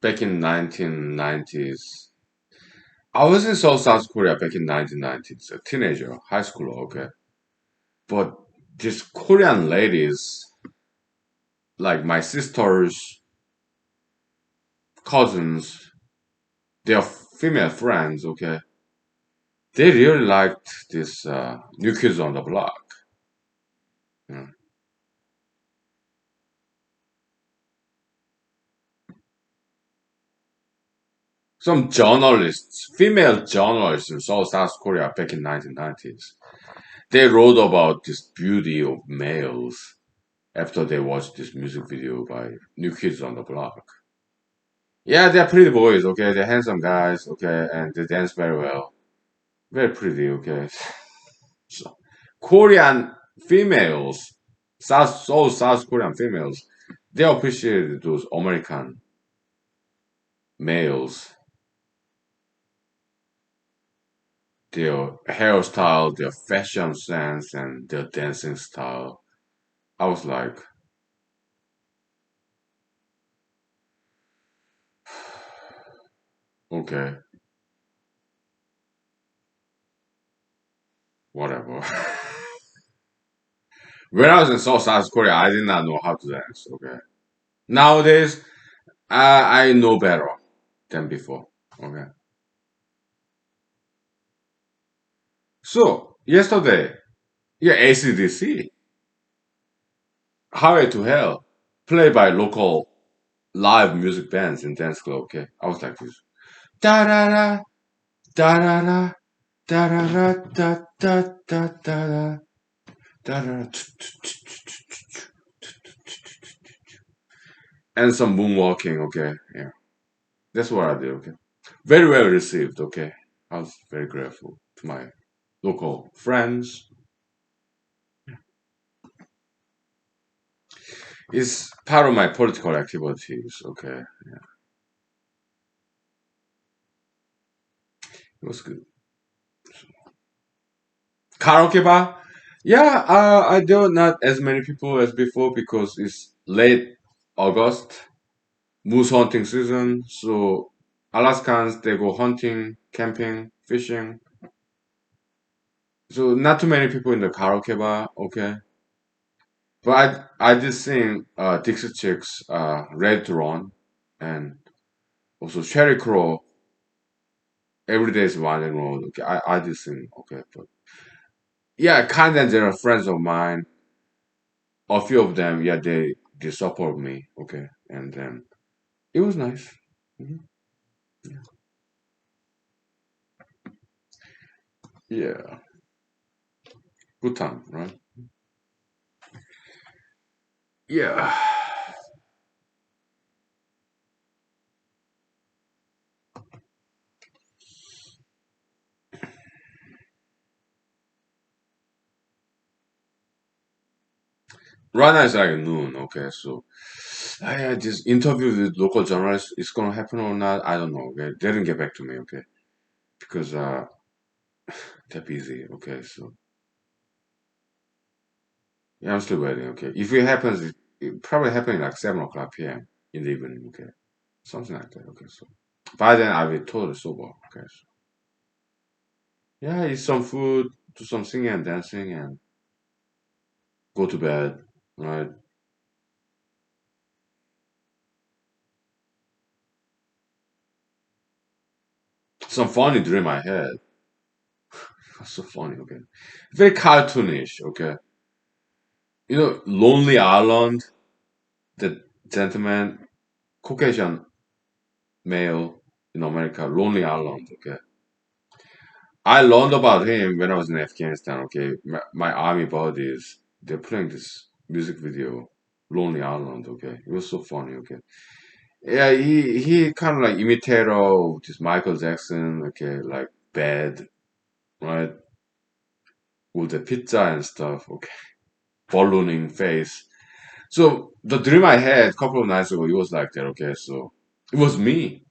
back in 1990s. I was in Seoul, South Korea back in 1990s, a teenager, high schooler, okay. But these Korean ladies, like my sisters, cousins, their female friends, okay, they really liked this New Kids on the Block. You know. Some journalists, female journalists in Seoul, South Korea back in 1990s, they wrote about this beauty of males after they watched this music video by New Kids on the Block. Yeah, they're pretty boys, okay? They're handsome guys, okay? And they dance very well. Very pretty, okay? So, Korean females, South Korean females, they appreciate those American males, their hairstyle, their fashion sense, and their dancing style. I was like, okay, whatever. When I was in South Korea, I did not know how to dance, okay? Nowadays, I know better than before, okay? So, yesterday, yeah, ACDC, Highway to Hell, played by local live music bands in dance club, okay? I was like this. Da da da, da da da, da da da, da da da da da da, and some moonwalking, okay? Yeah, that's what I did, okay? Very well received, okay? I was very grateful to my local friends. It's part of my political activities, okay? It was good. Karaoke bar? Yeah, I do not as many people as before because it's late August, moose hunting season. So Alaskans they go hunting, camping, fishing. So not too many people in the karaoke bar. Okay, but I did sing Dixie Chicks, Ready to Run, and also Sherry Crow. Every day is one and roll. Okay, I did sing. Okay, but yeah, kind and they're friends of mine. A few of them, yeah, they support me. Okay, and then it was nice. Mhm. Yeah, good time, right? Yeah. Right now it's like noon. Okay, so I had this interview with local journalists. It's gonna happen or not? I don't know. Okay, they didn't get back to me. Okay, because they're busy. Okay, so Yeah, I'm still waiting. Okay, if it happens, it probably happening like 7 o'clock p.m. in the evening. Okay, something like that. Okay, so by then I'll be totally sober. Okay, so yeah, eat some food, do some singing and dancing, and go to bed. Right, some funny dream I had. So funny. Okay, very cartoonish. Okay, Lonely Island. The gentleman, Caucasian male in America, Lonely Island. Okay, I learned about him when I was in Afghanistan. Okay, my army buddies, they're playing this music video, Lonely Island. Okay, it was so funny. Okay, yeah, he kind of like imitator of this Michael Jackson. Okay, like bad, right, with the pizza and stuff. Okay, ballooning face. So the dream I had a couple of nights ago, it was like that. Okay, so it was me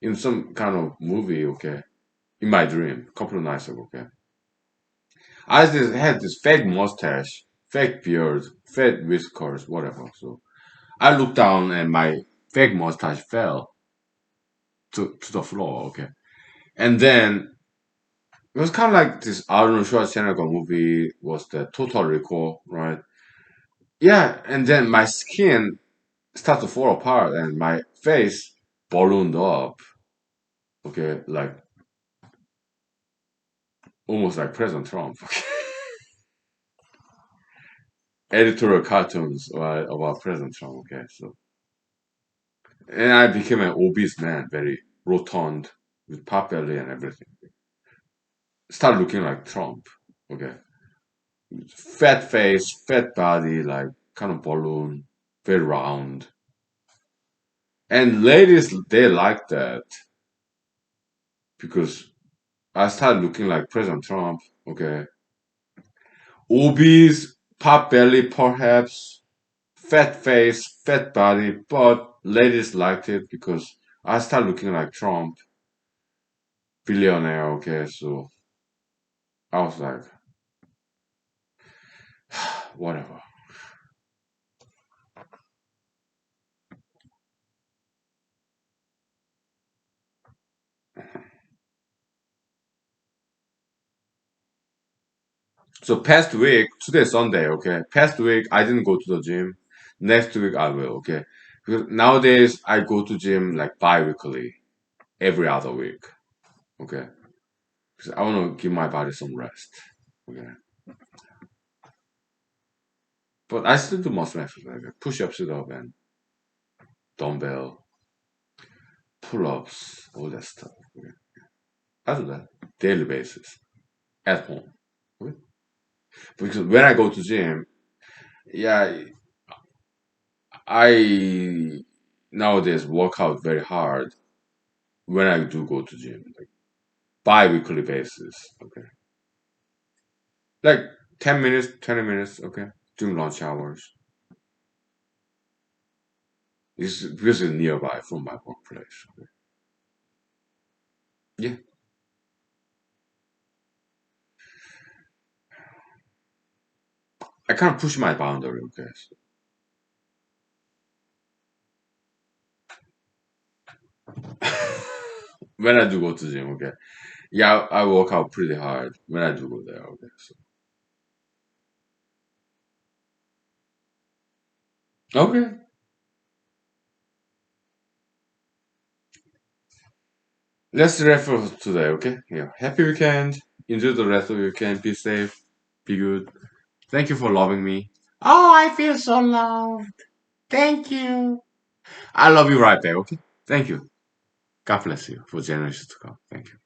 in some kind of movie. Okay, in my dream, a couple of nights ago. Okay, I just had this fake mustache, fake beard, fake whiskers, whatever. So I looked down and my fake mustache fell to the floor. Okay, and then it was kind of like this Arnold Schwarzenegger movie was the Total Recall, right? Yeah, and then my skin started to fall apart and my face ballooned up. Okay, like almost like President Trump. Editorial cartoons about President Trump. Okay, so and I became an obese man, very rotund, with pot belly and everything. Started looking like Trump. Okay, fat face, fat body, like kind of balloon, very round. And ladies, they like that because I started looking like President Trump. Okay, obese, pot belly, perhaps, fat face, fat body, but ladies liked it because I started looking like Trump, billionaire. Okay, so I was like, whatever. So past week, today is Sunday, okay? Past week, I didn't go to the gym. Next week, I will, okay? Because nowadays, I go to gym like bi-weekly, every other week, okay? Because I want to give my body some rest, okay? But I still do muscle exercise, like push-up, sit-up, and dumbbell, pull-ups, all that stuff, okay? I do that daily basis at home, okay? Because when I go to gym, yeah, I nowadays work out very hard when I do go to gym, like bi-weekly basis. Okay, like 10 minutes, 20 minutes. Okay, during lunch hours. It's because it's nearby from my workplace. Okay. Yeah, I can't push my boundary. Okay, so when I do go to gym. Okay, yeah, I work out pretty hard when I do go there. Okay, so okay, let's wrap for today. Okay, yeah, happy weekend. Enjoy the rest of your weekend. Be safe. Be good. Thank you for loving me. Oh, I feel so loved. Thank you. I love you right back, okay? Thank you. God bless you for generations to come. Thank you.